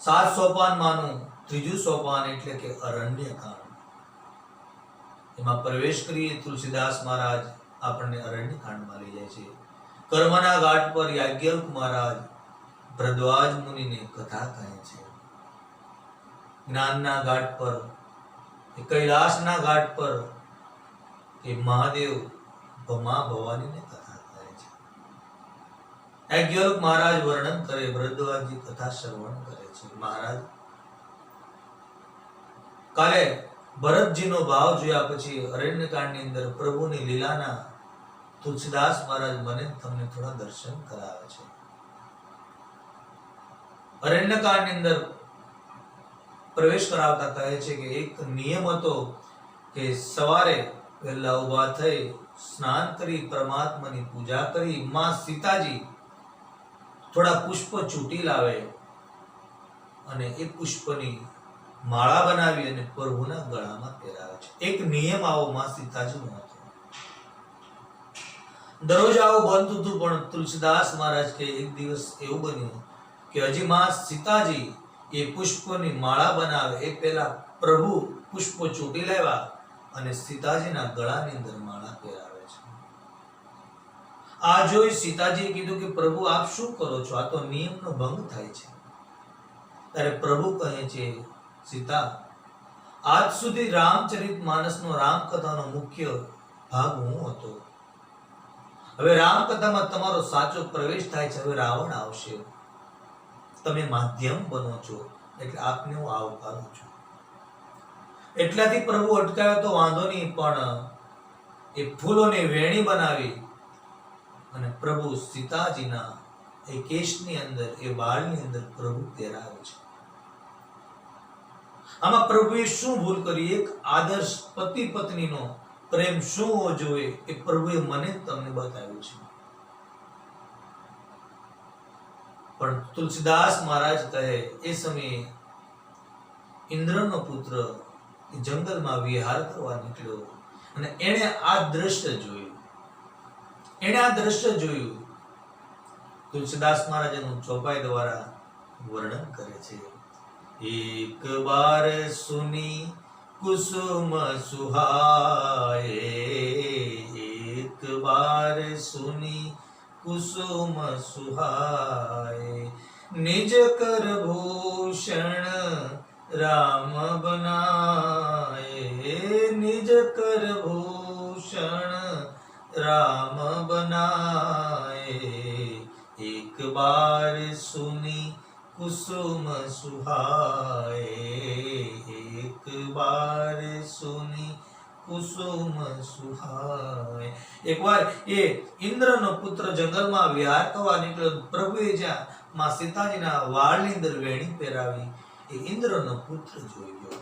सात सोपानमानुं त्रीजुं सोपान એટલે કે અરણ્યકાંડ। એમાં પ્રવેશ કરીએ તુલસીદાસ મહારાજ આપણને અરણ્યકાંડમાં લઈ જાય છે। કર્મના ઘાટ પર યાજ્ઞવલ્ક મહારાજ ભરદ્વાજ મુનિને કથા કહે છે। જ્ઞાનના ઘાટ પર कैलाशના ઘાટ પર એ મહાદેવ ભમા ભવાનીને કથા કહે છે। યાજ્ઞવલ્ક મહારાજ વર્ણન કરે, ભરદ્વાજજી કથા શ્રવણ કરે છે। મહારાજ કાલે ભરતજીનો ભાવ જોયા પછી અરણ્યકાંડની અંદર પ્રભુની લીલાના તુલસીદાસ મહારાજ મને તમને થોડા દર્શન કરાવે છે। અરણ્યકાંડની અંદર પ્રવેશ કરાવતા કહે છે કે એક નિયમ હતો કે સવારે વહેલા ઊભા થઈ સ્નાન કરી પરમાત્માની પૂજા કરી માં સીતાજી થોડા પુષ્પ ચૂંટી લાવે અને એ પુષ્પની માળા બનાવી અને પ્રભુના ગળામાં પહેરાવે છે। એક નિયમ આવો માં સીતાજીનો હતો। દરરોજ આવું બનતું હતું, પણ તુલસીદાસ મહારાજ કે એક દિવસ એવું બન્યું કે હજી માં સીતાજી એ પુષ્પની માળા બનાવે એ પહેલા પ્રભુ પુષ્પો ચૂંટી લેવા અને સીતાજીના ગળાની અંદર માળા પહેરાવે છે। આ જોઈ સીતાજીએ કીધું કે પ્રભુ આપ શું કરો છો? આ તો નિયમનો ભંગ થાય છે। ત્યારે પ્રભુ કહે છે, સીતા, આજ સુધી રામચરિતમાનસનો રામકથાનો મુખ્ય ભાગ હું હતો। હવે રામકથામાં તમારો સાચો પ્રવેશ થાય છે। હવે રાવણ આવશે, તમે માધ્યમ બનો છો, એટલે આપને હું આવકારું છું। એટલાથી પ્રભુ અટકાયો તો વાંધો નહીં, પણ એ ફૂલોની વેણી બનાવી અને પ્રભુ સીતાજીના એ કેશની અંદર, એ વાળની અંદર પ્રભુ પહેરાવે છે। આમાં પ્રભુએ શું ભૂલ કરી? એક આદર્શ પતિ પત્નીનો પ્રેમ શું હોવો જોઈએ એ પ્રભુએ મને તમને બતાવ્યું છે। પણ તુલસીદાસ મહારાજ કહે, એ સમયે ઇન્દ્રનો પુત્ર જંગલમાં વિહાર કરવા નીકળ્યો અને એણે આ દ્રશ્ય જોયું। તુલસીદાસ મહારાજ એનું ચોપાઈ દ્વારા વર્ણન કરે છે। એક બાર સુની કુસુમ સુહાય, એક બાર સુની કુસુમ સુહાય, નિજ કર ભૂષણ રામ બનાય, નિજ કર ભૂષણ રામ બનાય, એક બાર સુની કુસુમ સુહાય, એક બાર સુની કુસુમ સુહાય। એકવાર એ ઇન્દ્રનો પુત્ર જંગલમાં વિહાર કરવા નીકળ્યો। પ્રભુએ જ્યાં માં સીતાજીના વાળની અંદર વેણી પહેરાવી એ ઇન્દ્રનો પુત્ર જોઈ ગયો।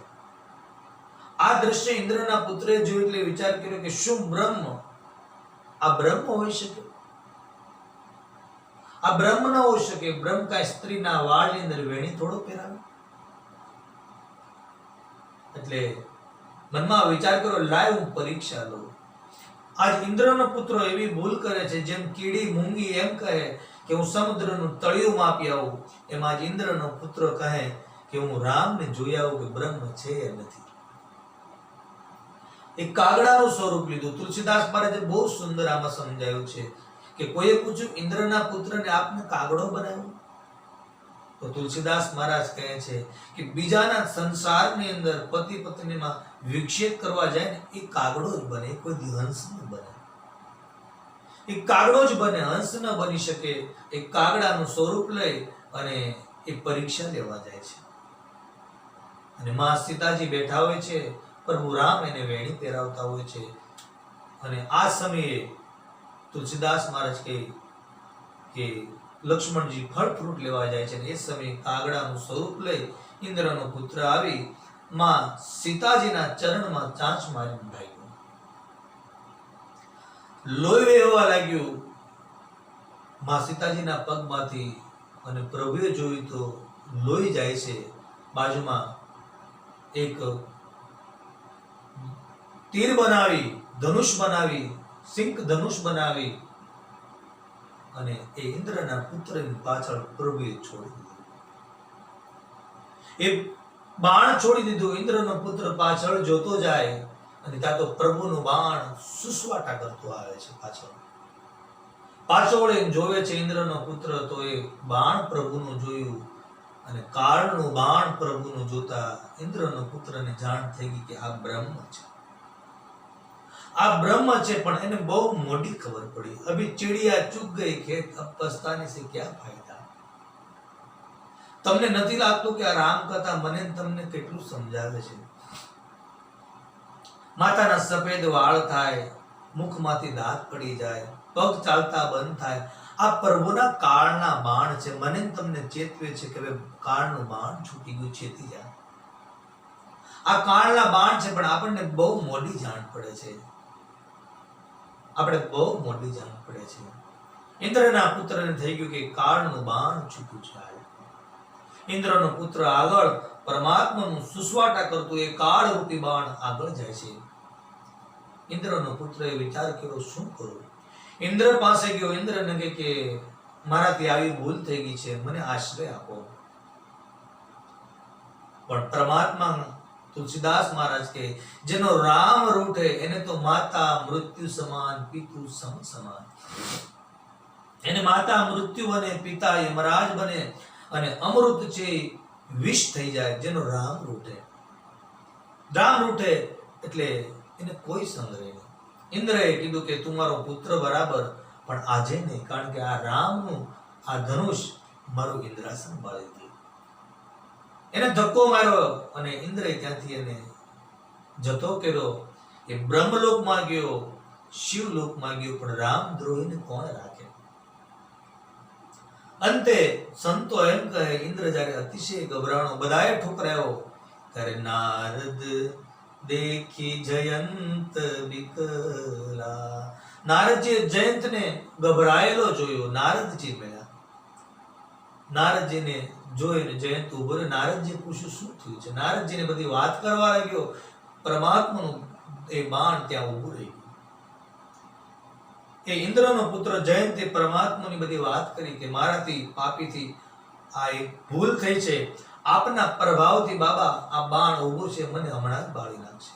આ દ્રશ્ય ઇન્દ્રના પુત્રે જોયું એટલે વિચાર કર્યો કે શું આ બ્રહ્મ હોઈ શકે? આ બ્રહ્મ ન હોઈ શકે। બ્રહ્મ કાંઈ સ્ત્રીના વાળની અંદર વેણી થોડો પહેરાવે? એટલે મનમાં વિચાર કર્યો, લાય હું પરીક્ષા લઉં। આજ ઇન્દ્રનો પુત્ર એવી ભૂલ કરે છે, જેમ કીડી મૂંગી એમ કહે કે હું સમુદ્રનું તળિયું માપી આવું, એમ આજ ઇન્દ્રનો પુત્ર કહે કે હું રામને જોઈ આવું કે બ્રહ્મ છે કે નથી। એક કાગડાનું સ્વરૂપ લીધું। તુલસીદાસ મહારાજે બહુ સુંદર આમાં સમજાયું છે કે કોઈએ પૂછ્યું, ઇન્દ્રના પુત્રને આપને કાગડો બનાવ્યો? તો તુલસીદાસ મહારાજ કહે છે કે બીજાના સંસારની અંદર પતિ પત્નીમાં વિક્ષેપ કરવા જાય ને એ કાગડો જ બને, કોઈ હંસ ન બને। એ કાગડો જ બને, હંસ ન બની શકે। એ કાગડાનું સ્વરૂપ લઈ અને એ પરીક્ષા લેવા જાય છે અને માં સીતાજી બેઠા હોય છે, પ્રભુ રામ એને વેણી પહેરાવતા હોય છે અને આ સમયે તુલસીદાસ મહારાજ કહે કે લક્ષ્મણજી ફળ ફ્રૂટ લેવા જાય છે અને એ સમયે કાગડાનું સ્વરૂપ લઈ ઇન્દ્રનો પુત્ર આવી માં સીતાજીના ચરણમાં ચાંચ મારીને ભાગ્યો। લોહી વહેવા લાગ્યું માં સીતાજીના પગમાંથી અને પ્રભુએ જોયું તો લોહી જાય છે। બાજુમાં એક તીર બનાવી, ધનુષ બનાવી, સિંહ ધનુષ બનાવી અને એ ઇન્દ્રના પુત્રની પાછળ પ્રભુએ છોડી દીધું। એ બાણ છોડી દીધું. ઇન્દ્રનો પુત્ર પાછળ જોતો જાય અને ત્યાં તો પ્રભુનું બાણ સુસવાટા કરતું આવે છે. પાછળ વળીને જોવે છે ઇન્દ્રનો પુત્ર, તો એ બાણ પ્રભુનું જોયું અને કાળનું બાણ પ્રભુનું જોતા ઇન્દ્રનો પુત્રને જાણ થઈ ગઈ કે આ બ્રહ્મ છે, આ બ્રહ્મ છે. પણ એને બહુ મોટી ખબર પડી. અભી ચીડિયા ચૂક ગઈ ખેત, અબ પસ્તાને સે ક્યા ફાયદા. તમને નથી લાગતું કે આ રામકથા મને તમને કેટલું સમજાવે છે? માતાના સફેદ વાળ થાય, મુખમાંથી દાંત પડી જાય, પગ ચાલતા બંધ થાય. આ પ્રભુના કાળના બાણ છે. મને તમને ચેતવે છે કે હવે કાળનું બાણ છૂટી ગયું, ચેતી જાય. આ કાળના બાણ છે, પણ આપણને બહુ મોડી જાણ પડે છે. આપણે બહુ મોડી જાણ પડે છે. ઇન્દ્રના પુત્રને થઈ ગયું કે કાળનું બાણ છૂટું છે. ઇન્દ્રનો પુત્ર આગળ પરમાત્માનું સુસવાટા કરતું એ કાળ રૂપી બાણ આગળ જાય છે. ઇન્દ્રનો પુત્રએ વિચાર કર્યો, શું કરું? ઇન્દ્ર પાસે ગયો. ઇન્દ્રને કહે કે મારાથી આવી ભૂલ થઈ ગઈ છે, મને આશ્રય આપો. પણ પરમાત્મા તુલસીદાસ મહારાજ કે જેનો રામ રૂઠે એને તો માતા મૃત્યુ સમાન, પિતુ સમાન. એને માતા મૃત્યુ બને, પિતા યમરાજ બને અને અમૃત છે વિષ થઈ જાય. જેનો રામ રૂઠે, રામ રૂઠે એટલે એને કોઈ સંગ્રહ નહીં. ઇન્દ્રએ કીધું કે તું મારો પુત્ર બરાબર, પણ આજે નહીં, કારણ કે આ રામનું આ ધનુષ મારું ઇન્દ્રાસન બાળી ગયું. એને ધક્કો માર્યો અને ઇન્દ્રએ ત્યાંથી એને જતો કર્યો. એ બ્રહ્મલોકમાં ગયો, શિવલોકમાં ગયો, પણ રામદ્રોહીને કોણ રાખે? અંતે સંતો એમ કહે, ઇન્દ્ર જ્યારે અતિશય ગભરાણો, બધાએ ઠુકરાયો, ત્યારે નારદ દેખી જયંત વિકલા. નારદજી જયંતને ગભરાયેલો જોયો. નારદજી મળ્યા. નારદજીને જોઈને જયંત ઉભો રહ્યો. નારદજી પૂછ્યું, શું થયું છે? નારદજીને બધી વાત કરવા લાગ્યો. પરમાત્માનું એ બાણ ત્યાં ઉભું રહી ગયું. એ ઇન્દ્રનો પુત્ર જયંતે પરમાત્માની બધી વાત કરી કે મારાથી પાપીથી આ એક ભૂલ થઈ છે. આપના પ્રભાવથી બાબા આ બાણ ઉભો છે, મને હમણાં જ બાળી નાખશે.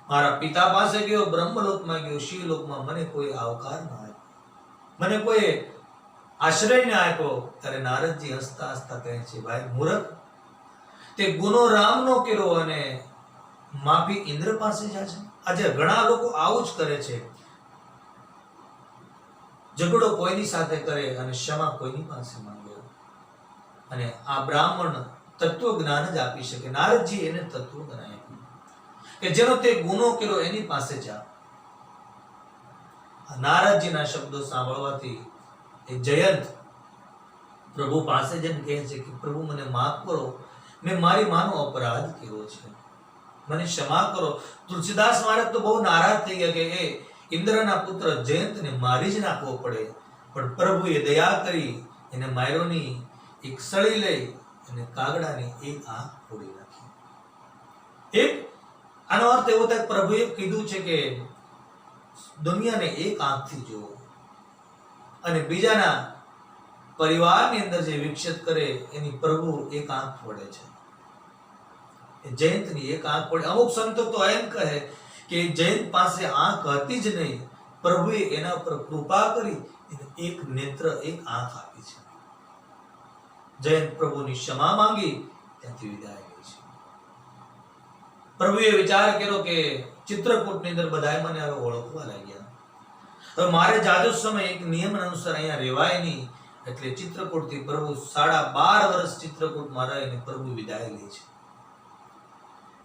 મારા પિતા પાસે ગયો, બ્રહ્મલોકમાં ગયો, શિવલોકમાં મને કોઈ આવકાર ન આપ્યો, મને કોઈ આશ્રય ન આપ્યો. ત્યારે નારદજી હસતા હસતા કહે છે, ભાઈ મૂર્ખ, તે ગુનો રામનો કર્યો અને માફી ઇન્દ્ર પાસે જાય છે. આજે ઘણા લોકો આવું જ કરે છે. ઝઘડો કોઈની સાથે કરે અને ક્ષમા કોઈની પાસે માંગે. અને આ બ્રાહ્મણ તત્વ જ્ઞાન જ આપી શકે. નારદજી એને તત્વ જ્ઞાન આપ્યું કે જેનો તે ગુનો કર્યો એની પાસે જા. નારદજીના શબ્દો સાંભળવાથી એ જયંત પ્રભુ પાસે જઈને કહે છે કે પ્રભુ મને માફ કરો, મેં મારી માનો અપરાધ કર્યો છે, મને ક્ષમા કરો. તુલસીદાસ મહારાજ તો બહુ નારાજ થઈ ગયા કે એ ઇન્દ્રના પુત્ર જયંતને મારી જ નાખવો પડે, પણ પ્રભુએ દયા કરી એને માર્યો નહીં. એક સળી લઈ અને કાગડાની એક આંખ ફોડી નાખી. એક આનો અર્થ એવો થાય, પ્રભુએ કીધું છે કે દુનિયાને એક આંખથી જુઓ અને બીજાના પરિવારની અંદર જે વિક્ષેપ કરે એની પ્રભુ એક આંખ ફોડે છે. જયંતની એક આંખ ફોડે. અમુક સંતો તો એમ કહે કે જયંત પાસે આંખ હતી જ નહીં, પ્રભુએ એના પર કૃપા કરી એક નેત્ર, એક આંખ આપી છે. જયંત પ્રભુની ક્ષમા માંગી, ત્યાંથી વિદાય ગઈ છે. પ્રભુએ વિચાર કર્યો કે ચિત્રકૂટની અંદર બધાએ મને હવે ઓળખવા લાગ્યા, હવે મારે જાજો સમય એક નિયમ અનુસાર અહીંયા રહેવાય નહીં. એટલે ચિત્રકૂટથી પ્રભુ 12.5 વર્ષ ચિત્રકૂટમાં રહીને પ્રભુ વિદાય લે છે.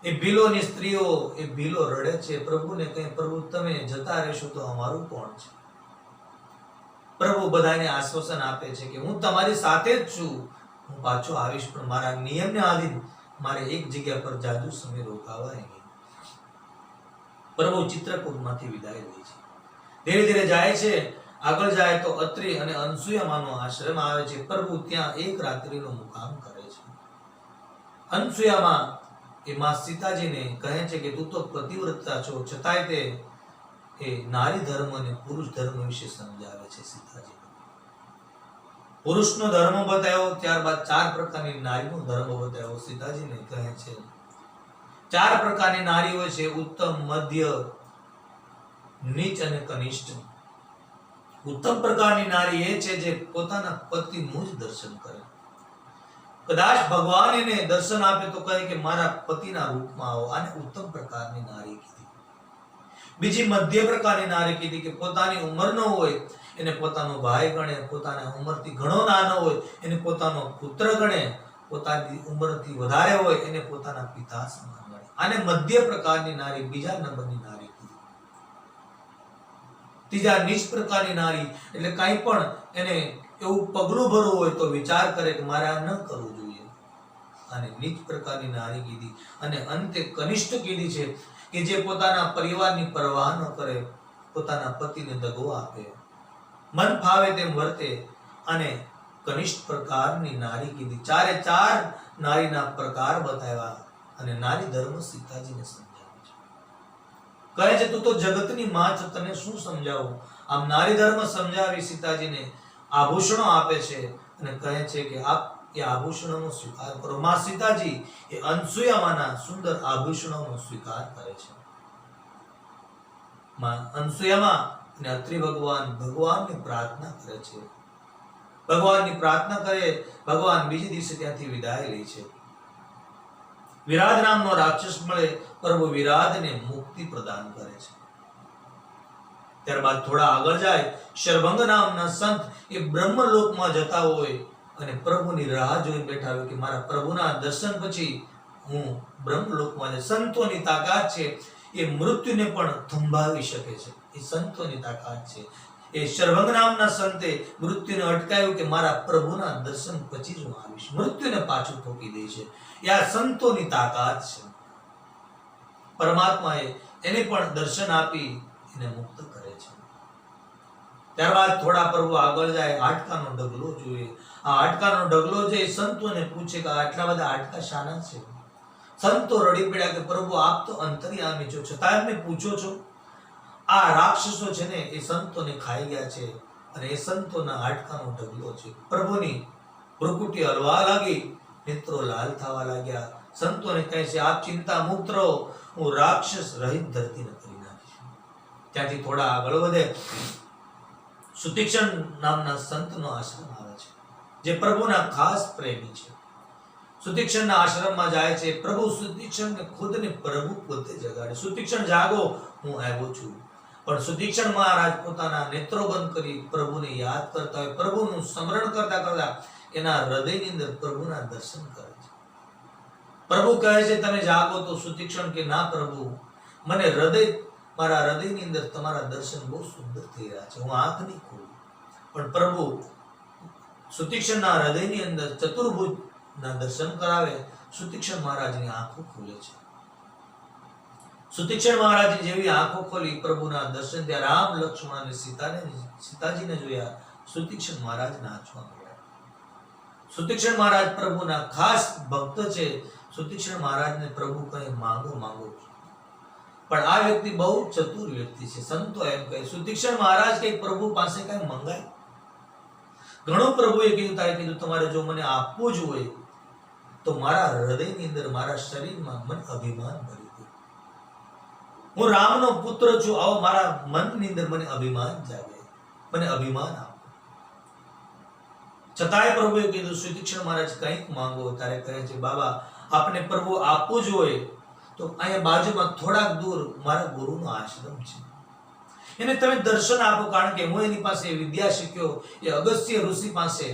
એ ભીલોની સ્ત્રીઓ એ ભીલો રડે છે. પ્રભુને કહે, પ્રભુ તમે જતા રહેશો તો અમારું કોણ છે? પ્રભુ બધાને આશ્વાસન આપે છે કે હું તમારી સાથે જ છું, હું પાછો આવીશ, પણ મારા નિયમને આધીન મારે એક જગ્યા પર જાજુ સમય રોકાવાય નહીં. પ્રભુ ચિત્રકૂટમાંથી વિદાય લે છે. ધીરે ધીરે જાય છે. આગળ જાય તો અત્રિ અને અનસુયામાનો આશ્રમ આવે છે. પ્રભુ ત્યાં એક રાત્રિનો મુકામ કરે છે. અનસુયામાં એ માં સીતાજીને કહે છે કે તું તો પતિવ્રતા છો, છતાંય તે એ નારી ધર્મ અને પુરુષ ધર્મ વિશે સમજાવે છે સીતાજી. અને સીતાજી કહે છે કે પ્રભુ, તમે મને માફ કરો, હું મારી રીતે જીવીશ, પણ મારા નિયમને આધીન મારે એક જગ્યા પર જાજુ સમય રોકાવાય નહીં. પ્રભુ ચિત્રકૂટમાંથી વિદાય લે છે. ધીરે ધીરે જાય છે. આગળ જાય તો અત્રિ અને અનસુયામાનો આશ્રમ આવે છે. પ્રભુ ત્યાં એક રાત્રિનો મુકામ કરે છે. અનસુયામાં એ માં સીતાજીને કહે છે કે તું તો પતિવ્રતા છો, છતાંય તે નારી ધર્મ અને પુરુષ ધર્મ વિશે સમજાવે છે સીતાજી. પુરુષનો ધર્મ બતાવ્યો, ત્યારબાદ 4 પ્રકારની નારીનો ધર્મ બતાવ્યો. સીતાજીને કહે છે 4 પ્રકારની નારી હોય છે: ઉત્તમ, મધ્ય, નીચ અને કનિષ્ઠ. ઉત્તમ પ્રકારની નારી એ છે જે પોતાના પતિનું જ દર્શન કરે. કદાચ ભગવાન એને દર્શન આપે તો કહે કે મારા પતિના રૂપમાં આવો. આને ઉત્તમ પ્રકારની નારી કીધી. બીજી મધ્ય પ્રકારની નારી કીધી કે પોતાની ઉંમરનો હોય એને પોતાનો ભાઈ ગણે, પોતાના ઉંમરથી ઘણો નાનો હોય એને પોતાનો પુત્ર ગણે, પોતાની ઉંમરથી વધારે હોય એને પોતાના પિતા સમાન ગણે. આને મધ્ય પ્રકારની નારી, બીજા નંબરની નારી કીધી. ત્રીજા નીચ પ્રકારની નારી એટલે કાંઈ પણ એને એવું પગલું ભરવું હોય તો વિચાર કરે કે મારે આ ન કરવું જોઈએ. આને નીચ પ્રકારની નારી કીધી. અને અંતે કનિષ્ઠ કીધી છે કે જે પોતાના પરિવારની પરવાહ ન કરે, પોતાના પતિને દગો આપે, મન ફાવે તેમ વર્તે. અને કનિષ્ઠ પ્રકારની નારી કીધી. 4 નારીના પ્રકાર બતાવ્યા અને નારી ધર્મ સીતાજીને સમજાવે છે. કહે છે તું તો જગતની માં છો, તને શું સમજાવું? આમ નારી ધર્મ સમજાવી સીતાજીને આભૂષણો આપે છે અને કહે છે કે આપ એ આભૂષણોનો સ્વીકાર કરો. માં સીતાજી એ અનસુયામાના સુંદર આભૂષણોનો સ્વીકાર કરે છે. માં અનસુયામા અને અત્રિ ભગવાનની પ્રાર્થના કરે છે. ભગવાનની પ્રાર્થના કરે, ભગવાન બીજે દિવસે ત્યાંથી વિદાય લે છે. વિરાધ નામનો રાક્ષસ મળે, પ્રભુ વિરાધને મુક્તિ પ્રદાન કરે છે. ત્યારબાદ થોડા આગળ જાય, શરભંગ નામના સંત એ બ્રહ્મલોકમાં જતા હોય અને પ્રભુની રાહ જોઈને બેઠા હોય કે મારા પ્રભુના દર્શન પછી હું બ્રહ્મલોકમાં જાય. સંતોની તાકાત છે, એ મૃત્યુને પણ થંભાવી શકે છે. એ સંતોની તાકાત છે. એ શરભંગ નામના સંતે મૃત્યુને અટકાવ્યું કે મારા પ્રભુના દર્શન પછી જ હું આવીશ. મૃત્યુને પાછું ઠોકી દે છે. એ આ સંતોની તાકાત છે. પરમાત્માએ એને પણ દર્શન આપી એને મુક્ત કરે છે. ત્યારબાદ થોડા પ્રભુ આગળ જાય, હાડકાનો ઢગલો જોઈએ. આ હાડકાનો ઢગલો જે સંતોને પૂછે કે આટલા બધા હાડકા શાના છે? સંતો રડી પડ્યા કે પ્રભુ આપ તો અંતર્યામી છો, છતાં એમને પૂછો છો? આ રાક્ષસો છે ને એ સંતોને ખાઈ ગયા છે અને એ સંતોના હાડકાનો ઢગલો છે. પ્રભુની ભ્રુકુટી હલવા લાગી, નેત્રો લાલ થવા લાગ્યા. સંતોને કહે છે આપ ચિંતા મુક્ત રહો, હું રાક્ષસ રહિત ધરતીને કરી નાખીશ. ત્યાંથી થોડા આગળ વધે, સુતીક્ષણ નામના સંતનો આશ્રમ આવે છે જે પ્રભુના ખાસ પ્રેમી છે. સુતીક્ષણના આશ્રમમાં જાય છે. પ્રભુ સુતીક્ષણને ખુદને પ્રભુ પોતે જગાડે. સુતીક્ષણ જાગો, હું આવ્યો છું. પણ સુતીક્ષણ મહારાજ પોતાના નેત્રો બંધ કરી પ્રભુને યાદ કરતા હોય, પ્રભુનું સ્મરણ કરતા કરતા એના હૃદયની અંદર પ્રભુના દર્શન કરે છે. પ્રભુ કહે છે તમે જાગો, તો સુતીક્ષણ કે ના પ્રભુ, મને મારા હૃદયની અંદર તમારા દર્શન બહુ સુંદર થઈ રહ્યા છે, હું આંખ નહીં ખોલું. પણ પ્રભુ સુતીક્ષણના હૃદયની અંદર ચતુર્ભુજના દર્શન કરાવે. સુતીક્ષણ મહારાજની આંખો ખુલે છે. સુતીક્ષણ મહારાજે જેવી આંખો ખોલી, પ્રભુના દર્શન ત્યાં રામ, લક્ષ્મણ અને સીતાજીને જોયા. સુતીક્ષણ મહારાજ નાચવા ગયા. સુતીક્ષણ મહારાજ પ્રભુના ખાસ ભક્ત છે. સુતીક્ષણ મહારાજને પ્રભુ કહે માંગો માંગો. પણ આ વ્યક્તિ બહુ ચતુર વ્યક્તિ છે. સંતો એમ કહે સુતીક્ષણ મહારાજ કે પ્રભુ પાસે કઈ મંગાય? ઘણું પ્રભુએ કીધું, તારે કીધું તમારે જો મને આપવું જ હોય તો મારા હૃદયની અંદર, મારા શરીરમાં મને અભિમાન ભરી દો. હું રામનો પુત્ર છું, આવો મારા મનની અંદર મને અભિમાન જાગે, મને અભિમાન આપો. છતાંય પ્રભુએ કીધું સુતીક્ષણ મહારાજ કંઈક માંગો. તારે કહે છે બાબા આપને પ્રભુ આપવું જ હોય તો અહીંયા બાજુમાં થોડાક દૂર મારા ગુરુનો આશ્રમ છે, એને તમે દર્શન આપો. કારણ કે હું એની પાસે વિદ્યા શીખ્યો, એ અગસ્ત્ય ઋષિ પાસે.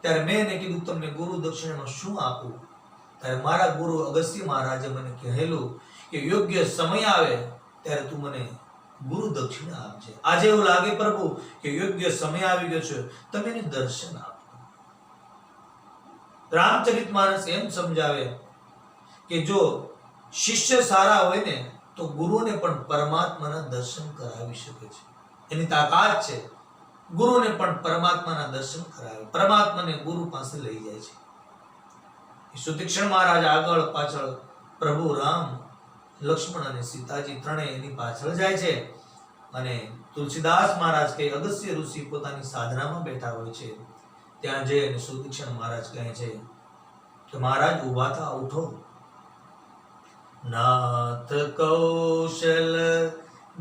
ત્યારે મેં એને કીધું તમને ગુરુ દક્ષિણામાં શું આપું? ત્યારે મારા ગુરુ અગસ્ત્ય મહારાજે મને કહેલું કે યોગ્ય સમય આવે ત્યારે તું મને ગુરુ દક્ષિણા આપજે. આજે એવું લાગે પ્રભુ કે યોગ્ય સમય આવી ગયો છે, તમે એને દર્શન આપો. રામચરિતમાનસ એમ સમજાવે કે જો શિષ્ય સારા હોય ને તો ગુરુને પણ પરમાત્માના દર્શન કરાવી શકે છે. એની તાકાત છે. ગુરુને પણ પરમાત્માના દર્શન કરાવે, પરમાત્માને ગુરુ પાસે લઈ જાય છે. સુતીક્ષણ મહારાજ આગળ પાછળ, પ્રભુ રામ, લક્ષ્મણ અને સીતાજી ત્રણેય એની પાછળ જાય છે. અને તુલસીદાસ મહારાજ કે અગસ્ત્ય ઋષિ પોતાની સાધનામાં બેઠા હોય છે. ત્યાં જઈ અને સુતીક્ષ્ણ મહારાજ કહે છે કે મહારાજ ઊભા થા, ઉઠો. નાથ કૌશલ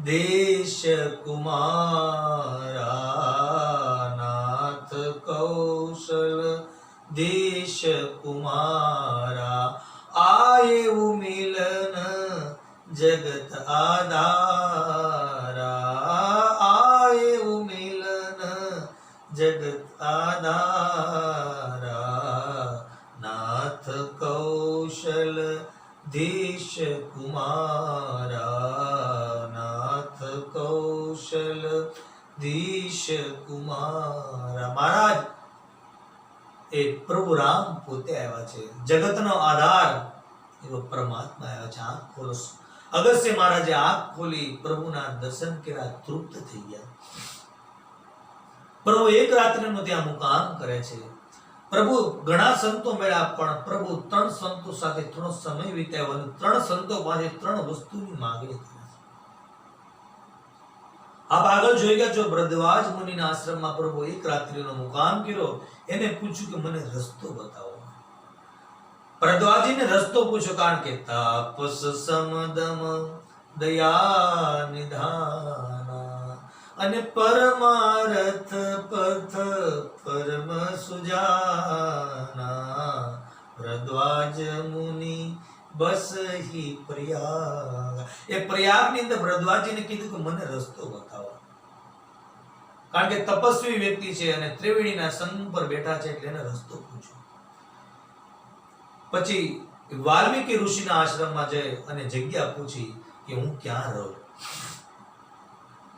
દેશ કુમારા, નાથ કૌશલ દેશ કુમારા, આયુ મિલન જગત આધારા, આયુ મિલન જગત આધારા, નાથ કૌશલ દેશ કુમારા, નાથ કૌશલ દેશ કુમારા. મહારાજ એ પ્રભુ રામ પોતે આવ્યા છે, જગતનો આધાર એવો પરમાત્મા આવ્યા છે. આંખ ખોલો. અગસ્ત્ય મહારાજે આંખ ખોલી, પ્રભુના દર્શન કર્યા, તૃપ્ત થઈ ગયા. પ્રભુ એક રાત્રિનો ત્યાં મુકામ કરે છે. પ્રભુ ઘણા સંતો મળ્યા, પણ પ્રભુ 3 સંતો સાથે થોડો સમય વિતાવ્યો અને 3 સંતો પાસે 3 વસ્તુની માંગણી કરી. આપ આગળ જોઈ ગયા છો, ભરદ્વાજ મુનિના આશ્રમમાં પ્રભુ એક રાત્રિનો મુકામ કર્યો. એને પૂછ્યું કે મને રસ્તો બતાવો. ભરદ્વાજીને રસ્તો પૂછ્યો, કારણ કે તાપસ સમદમ દયા નિધાના અને પરમારથ પથ પરમ સુજાના, ભરદ્વાજ મુનિ બસ હી પ્રયાગ. એ પ્રયાગની અંદર ભરદ્વાજીને કીધું કે મને રસ્તો બતાવો, કારણ કે તપસ્વી વ્યક્તિ છે અને ત્રિવેણીના સંગ પર બેઠા છે, એટલે એને રસ્તો પૂછો. પછી વાલ્મીકી ઋષિના આશ્રમમાં જઈ અને જગ્યા પૂછી કે હું ક્યાં રહું,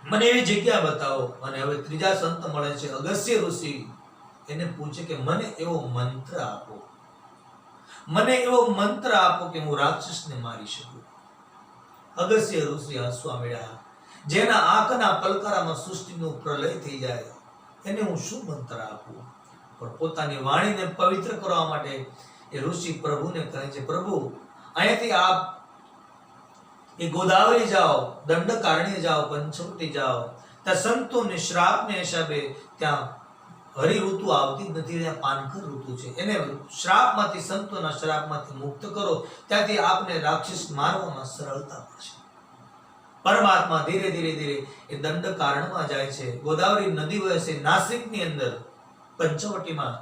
મને એવી જગ્યા બતાવો. અને હવે ત્રીજા સંત મળે છે, અગસ્ત્ય ઋષિ. એને પૂછે કે મને એવો મંત્ર આપો, મને એવો મંત્ર આપો કે હું રાક્ષસને મારી શકું. અગસ્ત્ય ઋષિ હસવા મળ્યા. જેના આંખના પલકારામાં સૃષ્ટિનો પ્રલય થઈ જાય, એને હું શું મંત્ર આપું? પણ પોતાની વાણીને પવિત્ર કરવા માટે એ ઋષિ પ્રભુને કહે છે, પ્રભુ અહીંયાથી આપ એ ગોદાવરી જાઓ, દંડકારણ્ય જાઓ, પંચવટી જાઓ. ત્યાં સંતોને શ્રાપને હિસાબે ત્યાં હરિ ઋતુ આવતી જ નથી, ત્યાં પાનખર ઋતુ છે. એને શ્રાપમાંથી, સંતોના શ્રાપમાંથી મુક્ત કરો, ત્યાંથી આપને રાક્ષસ મારવામાં સરળતા પડશે. પરમાત્મા ધીરે ધીરે ધીરે એ દંડકારણમાં જાય છે. ગોદાવરી નદી વહે છે નાસિકની અંદર, પંચવટીમાં.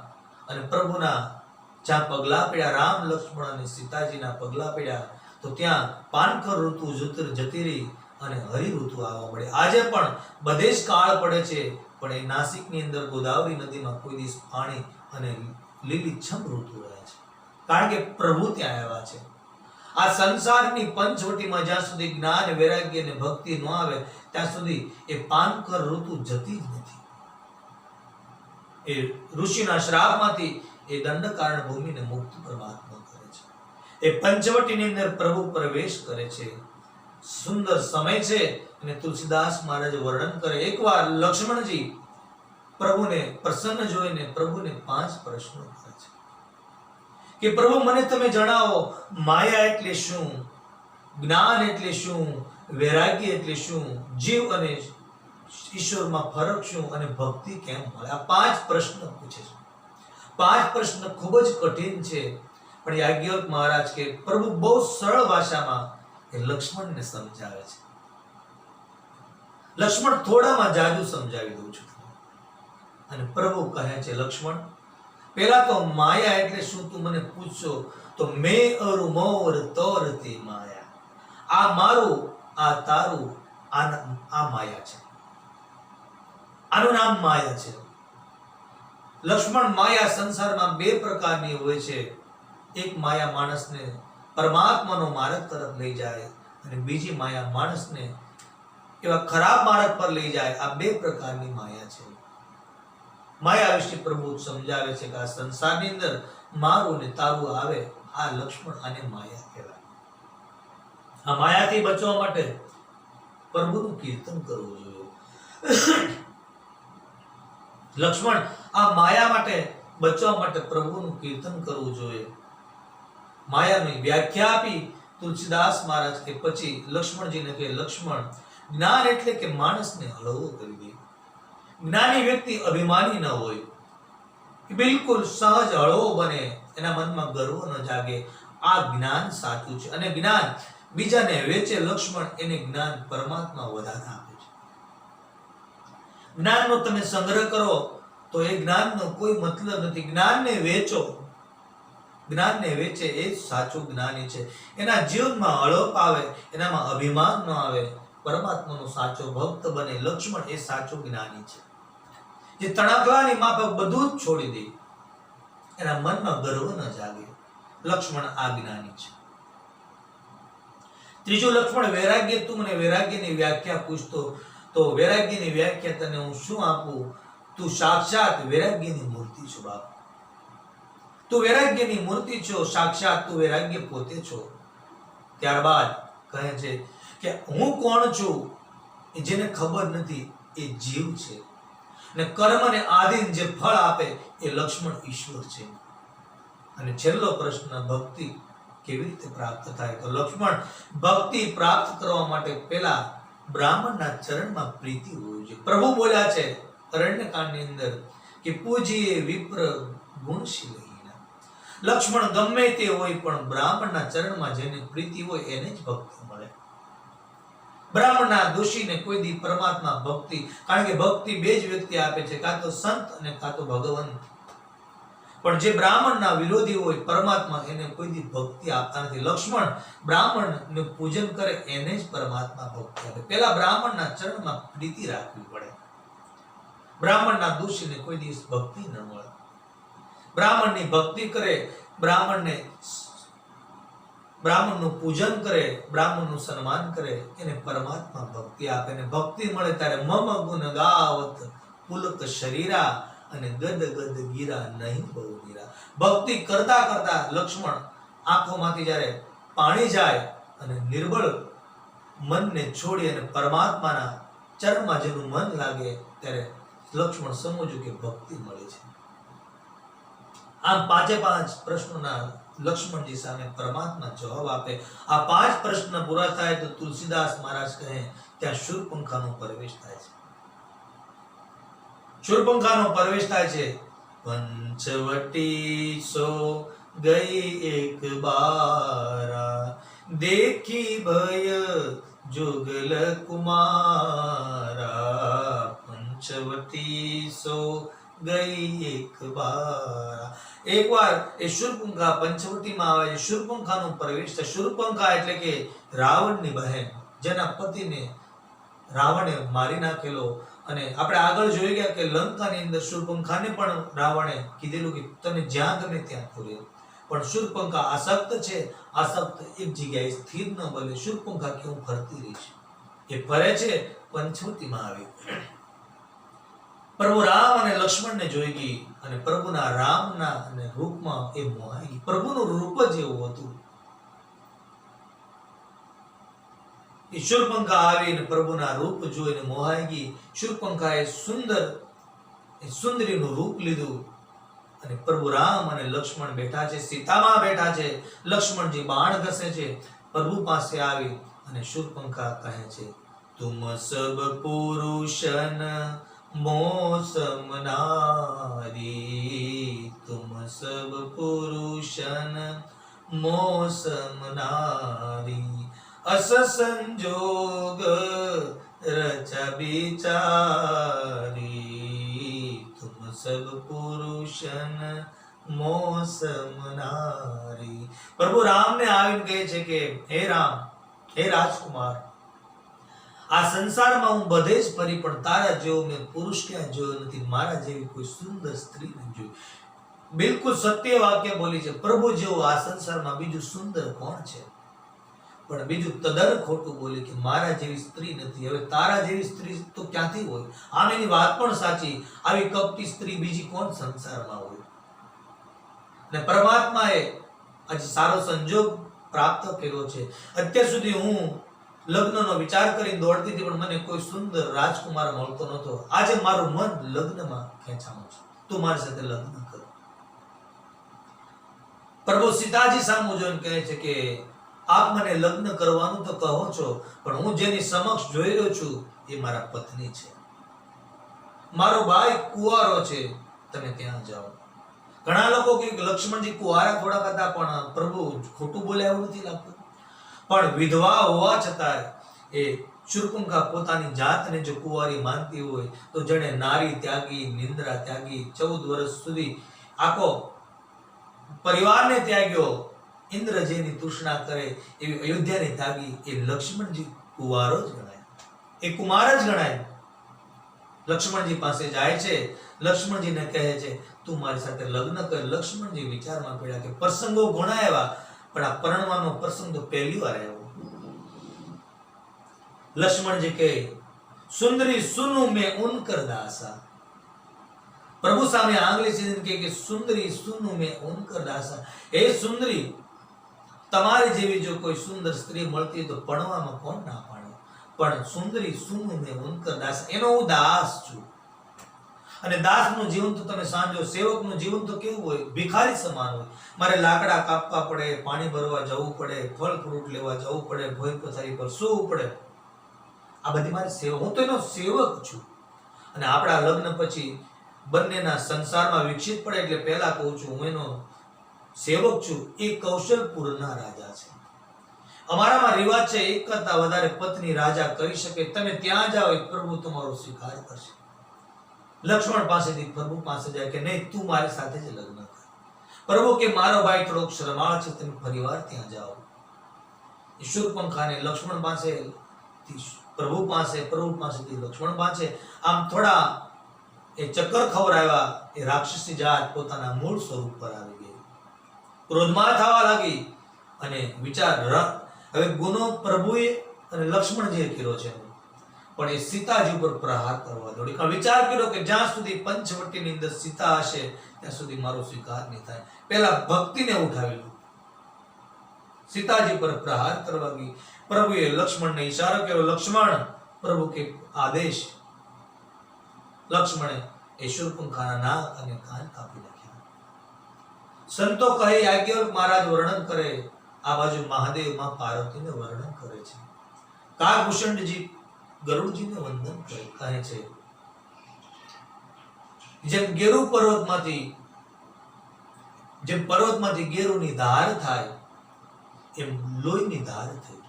અને પ્રભુના જ્યાં પગલા પડ્યા, રામ લક્ષ્મણ અને સીતાજીના પગલા પડ્યા, તો ત્યાં પાનખર ઋતુ જતી રહી અને હરિ ઋતુ આવવા મળે. આજે પણ બધે જ કાળ પડે છે, પણ એ નાસિકની અંદર ગોદાવરી નદીમાં કોઈ દિવસ પાણી અને લીલીછમ ઋતુ રહે છે, કારણ કે પ્રભુ ત્યાં આવ્યા છે. આ સંસારની પંચવટીમાં જ્યાં સુધી જ્ઞાન, વૈરાગ્ય અને ભક્તિ ન આવે, ત્યાં સુધી એ પાનખર ઋતુ જતી જ નથી. એ ઋષિના શ્રાપમાંથી એ દંડકારણ ભૂમિને મુક્ત પરમાત્મા કરે છે. એ પંચવટીની અંદર પ્રભુ પ્રવેશ કરે છે. સુંદર સમય છે. અને તુલસીદાસ મહારાજ વર્ણન કરે, એકવાર લક્ષ્મણજી પ્રભુને પ્રસન્ન જોઈને પ્રભુને 5 પ્રશ્નો કરે છે કે પ્રભુ મને તમે જણાવો, માયા એટલે શું, જ્ઞાન એટલે શું, વૈરાગ્ય એટલે શું, જીવ અને ઈશ્વરમાં ફરક શું, અને ભક્તિ કેમ મળે? આ 5 પ્રશ્ન પૂછે છે. 5 પ્રશ્ન ખૂબ જ કઠિન છે, પણ યાજ્ઞવલ્ક મહારાજ કે પ્રભુ બહુ સરળ ભાષામાં એ લક્ષ્મણને સમજાવે છે. લક્ષ્મણ થોડામાં જાદુ સમજાવી દઉં છું. અને પ્રભુ કહે છે, લક્ષ્મણ પહેલા તો માયા એટલે શું તું મને પૂછશો તો મેં અરુ મોર તોર તે માયા. આ મારું, આ તારું, આ માયા છે. આનું નામ માયા છે. લક્ષ્મણ, માયા સંસારમાં 2 પ્રકારની હોય છે. એક માયા માણસને પરમાત્માનો માર્ગ તરફ લઈ જાય, અને બીજી માયા માણસને એવા ખરાબ માર્ગ પર લઈ જાય. આ 2 પ્રકારની માયા છે. માયા વિશે પ્રભુ સમજાવે છે કે આ સંસારની અંદર મારું ને તારું આવે, આ લક્ષ્મણ, આને માયા કહેવાય. આ માયાથી બચવા માટે પ્રભુનું કીર્તન કરવું જોઈએ. લક્ષ્મણ, આ માયા માટે બચવા માટે પ્રભુનું કીર્તન કરવું જોઈએ. માયાની વ્યાખ્યા આપી તુલસીદાસ મહારાજ કે પછી લક્ષ્મણજીને કહે, લક્ષ્મણ, જ્ઞાન એટલે કે માણસને હળવો કરી દે. જ્ઞાની વ્યક્તિ અભિમાની ન હોય. એ બિલકુલ સહજ હળવો બને, એના મનમાં ગર્વ ન જાગે. આ જ્ઞાન સાચું છે. અને જ્ઞાન બીજાને વેચે લક્ષ્મણ, એને જ્ઞાન પરમાત્મા વધારે આપે છે. જ્ઞાનનો તમે સંગ્રહ કરો તો એ જ્ઞાનનો કોઈ મતલબ નથી. જ્ઞાનને વેચો, જ્ઞાનને વેચે એ જ સાચું જ્ઞાની છે. એના જીવનમાં હળપ આવે, એનામાં અભિમાન ન આવે, પરમાત્માનો સાચો ભક્ત બને. લક્ષ્મણ એ સાચો જ્ઞાની છે, જે તણાકલાની માફક બધું જ છોડી દે, એના મનમાં ગર્વ ન જાગે. લક્ષ્મણ આ જ્ઞાની છે. ત્રીજું લક્ષ્મણ વૈરાગ્ય. તું મને વૈરાગ્યની વ્યાખ્યા પૂછતો તો વૈરાગ્યની વ્યાખ્યા તને હું શું આપું? તું સાક્ષાત વૈરાગ્યની મૂર્તિ છો બાપ. તું વૈરાગ્યની મૂર્તિ છો, સાક્ષાત તું વૈરાગ્ય પોતે છો. ત્યારબાદ કહે છે કે હું કોણ છું એ જેને ખબર નથી એ જીવ છે, અને કર્મને આધીન જે ફળ આપે એ લક્ષ્મણ ઈશ્વર છે. અને છેલ્લો પ્રશ્ન, ભક્તિ કેવી રીતે પ્રાપ્ત થાય? તો લક્ષ્મણ, ભક્તિ પ્રાપ્ત કરવા માટે પહેલા બ્રાહ્મણના ચરણમાં પ્રીતિ હોવી જોઈએ. પ્રભુ બોલ્યા છે અરણ્યકાંડની અંદર કે પૂજીએ વિપ્ર ગુણશીલ. લક્ષ્મણ ગમે તે હોય પણ બ્રાહ્મણના ચરણમાં જેને પ્રીતિ હોય એને જ ભક્તિ મળે. બ્રાહ્મણના દોષીને કોઈ દી પરમાત્મા ભક્તિ, કારણ કે ભક્તિ બે જ વ્યક્તિ આપે છે, કાં તો સંત અને કાં તો ભગવંત. પણ જે બ્રાહ્મણના વિરોધી હોય પરમાત્મા, એને કોઈ દી ભક્તિ આપતા નથી. લક્ષ્મણ બ્રાહ્મણનું પૂજન કરે એને જ પરમાત્મા ભક્તિ આપે. પહેલા બ્રાહ્મણના ચરણમાં પ્રીતિ રાખવી પડે. બ્રાહ્મણના દોષીને કોઈ દિવસ ભક્તિ ન મળે. બ્રાહ્મણની ભક્તિ કરે, બ્રાહ્મણનું પૂજન કરે, બ્રાહ્મણનું સન્માન કરે, એને પરમાત્મા ભક્તિ આપે. ને ભક્તિ મળે ત્યારે મમ ગુણ ગાવત પુલક શરીરા, અને ગદ ગદ ગીરા નહીં બહુ ગીરા. ભક્તિ કરતા કરતા લક્ષ્મણ આંખોમાંથી જ્યારે પાણી જાય અને નિર્બળ મનને છોડી અને પરમાત્માના ચરણમાં જેનું મન લાગે ત્યારે લક્ષ્મણ સમજ્યું કે ભક્તિ મળે છે. આમ પાંચે પાંચ પ્રશ્નોના લક્ષ્મણજી સામે પરમાત્મા જવાબ આપે. આ પાંચ પ્રશ્ન પૂરા થાય તો તુલસીદાસ મહારાજ કહે ત્યાં શૂરપંખાનો પ્રવેશ થાય છે. શૂરપંખાનો પ્રવેશ થાય છે. પંચવટી સો ગઈ એક બારા, દેખી ભય जुगल कुमारा पंचवटी सो गई एक વાર એ શૂરપંખા પંચવટીમાં આવે છે. શૂરપંખાનો પ્રવેશ છે. શૂરપંખા એટલે કે રાવણની બહેન, જેના પતિને રાવણે મારી નાખેલો. અને આપણે આગળ જોઈ ગયા કે લંકાની અંદર શૂરપંખાને પણ રાવણે કીધેલું કે તને જ્યાં ગમે ત્યાં પૂરે, પણ શૂરપંખા આસક્ત છે. આસક્ત એક જગ્યાએ સ્થિર ન બને. શૂરપંખા કેવું ફરતી રહી છે, એ ફરે છે. પંચવટીમાં આવી પ્રભુ રામ અને લક્ષ્મણને જોઈ ગઈ અને પ્રભુના રામના અને રૂપમાં એ મોહાઈ ગઈ. પ્રભુનું રૂપ જ એવું હતું. શૂરપંખા આવીને પ્રભુના રૂપ જોઈને મોહાઈ ગઈ. શૂરપંખાએ સુંદરીનું રૂપ લીધું અને પ્રભુ રામ અને લક્ષ્મણ બેઠા છે, સીતામાં બેઠા છે. લક્ષ્મણજી બાણ ઘસે છે. પ્રભુ પાસે આવી અને શૂરપંખા કહે છે, તુમ સબ પુરુષન મોસમ નારી, તુમ સબ પુરુષન મોસમ નારી, અસ સંજોગ રચા બિચારી, તુમ સબ પુરુષન મોસમ નારી. પ્રભુ રામને આવીને કહે છે કે હે રામ, હે રાજકુમાર, આ સંસારમાં હું બધે જ ફરી પણ તારા જેવો મેં પુરુષ ક્યાં જોયો નથી. મારા જેવી કોઈ સુંદર સ્ત્રી નથી જોઈ. બિલકુલ સત્ય વાક્ય બોલી છે. પ્રભુ જેવો આ સંસારમાં બીજું સુંદર કોણ છે? પણ બીજું તદ્દન ખોટું બોલી કે મારા જેવી સ્ત્રી નથી. હવે તારા જેવી સ્ત્રી તો ક્યાંથી હોય? આમ એની વાત પણ સાચી. આવી કપટી સ્ત્રી બીજી કોણ સંસારમાં હોય? અને પરમાત્માએ આજે સારો સંજોગ પ્રાપ્ત કર્યો છે. અત્યાર સુધી હું લગ્નનો વિચાર કરીને દોડતી હતી, પણ મને કોઈ સુંદર રાજકુમાર મળતો નહોતો. આજે મારું મન લગ્નમાં ખેંચાણું છે. તું મારી સાથે લગ્ન કર. પ્રભુ સીતાજી સામુ જોઈને કહે છે કે આપ મને લગ્ન કરવાનું તો કહો છો, પણ હું જેની સમક્ષ જોઈ રહ્યો છું એ મારા પત્ની છે. મારો ભાઈ કુંવારો છે, તમે ત્યાં જાઓ. ઘણા લોકો કે લક્ષ્મણજી કુંવારા થોડા હતા પણ પ્રભુ ખોટું બોલ્યા એવું નથી લાગતું. પણ વિધવા હોવા છતાં એ શૂર્પણખા પોતાની જાતને જો કુંવારી માનતી હોય તો જેણે નારી ત્યાગી, નિંદ્રા ત્યાગી, 14 વર્ષ સુધી આખો પરિવારને ત્યાગ્યો, ઇન્દ્ર જેની તૃષ્ણા કરે એવી અયોધ્યાને ત્યાગી, એ લક્ષ્મણજી કુંવારો જ ગણાય, એ કુમાર જ ગણાય. લક્ષ્મણજી પાસે જાય છે, લક્ષ્મણજીને કહે છે તું મારી સાથે લગ્ન કર. લક્ષ્મણજી વિચારમાં પડ્યા કે પ્રસંગો ઘણા આવ્યા પણ આ પરણવાનો પ્રસંગ તો પહેલી વાર આવ્યો. લક્ષ્મણજી કહે સુંદરી સુનુ મેં ઉનકર દાસા. પ્રભુ સામે આંગળી સીધીને કે સુંદરી સુનુ મેં ઉનકર દાસા. એ સુંદરી, તમારી જેવી જો કોઈ સુંદર સ્ત્રી મળતી તો પરણવામાં કોણ ના પાડે, પણ સુંદરી સુનુ મેં ઉનકર દાસા, એનો હું દાસ છું. અને દાસનું જીવન તો તમે સાંજો, સેવકનું જીવન તો કેવું હોય, ભિખારી સમાન હોય. મારે લાકડા કાપવા પડે, પાણી ભરવા જવું પડે, ફળ ફ્રૂટ લેવા જવું પડે, ભોય પથારી પર સૂવું પડે. આ બધી મારી સેવા, હું તો એનો સેવક છું. અને આપણા લગ્ન પછી બંનેના સંસારમાં વિકસિત પડે એટલે પહેલા કહું છું હું એનો સેવક છું. એ કૌશલપુરના રાજા છે. અમારામાં રિવાજ છે એક કરતા વધારે પત્ની રાજા કરી શકે. તમે ત્યાં જાઓ પ્રભુ તમારો સ્વીકાર કરશે. લક્ષ્મણ પાસેથી પ્રભુ પાસે જાય કે નહીં, તું મારી સાથે જ લગ્ન કર. પ્રભુ કે મારો ભાઈ થોડોક શરમાળ છે, તમે ફરીવાર ત્યાં જાઓ. શૂર્પણખાને લક્ષ્મણ પાસે પ્રભુ પાસેથી લક્ષ્મણ પાસે આમ થોડા એ ચક્કર ખવડાવ્યા. એ રાક્ષસી જાત પોતાના મૂળ સ્વરૂપ પર આવી ગઈ, ક્રોધમાં થવા લાગી અને વિચાર હવે ગુનો પ્રભુએ અને લક્ષ્મણજીએ કર્યો છે પણ એ સીતાજી ઉપર પ્રહાર કરવા દોડી. વિચાર કર્યો કે જ્યાં સુધી પંચવટીની અંદર સીતા હશે ત્યાં સુધી મારો સ્વીકાર નહીં થાય. પહેલા ભક્તિને ઉઠાવેલું, સીતાજી પર પ્રહાર કરવા ગઈ. પ્રભુએ લક્ષ્મણને ઈશારો કર્યો, લક્ષ્મણ. પ્રભુ કે આદેશ. લક્ષ્મણે એ શૂર્પણખાના નાક અને કાન કાપી નાખ્યા. સંતો કહે યાજ્ઞવલ્ક મહારાજ વર્ણન કરે, આ બાજુ મહાદેવ માં પાર્વતીને વર્ણન કરે છે. કાગભૂષણજી ગરુડજીને વંદન કરે, કહે છે જેમ ગેરુ પર્વતમાંથી ગેરુની ધાર થાય એમ લોહીની ધાર થઈ.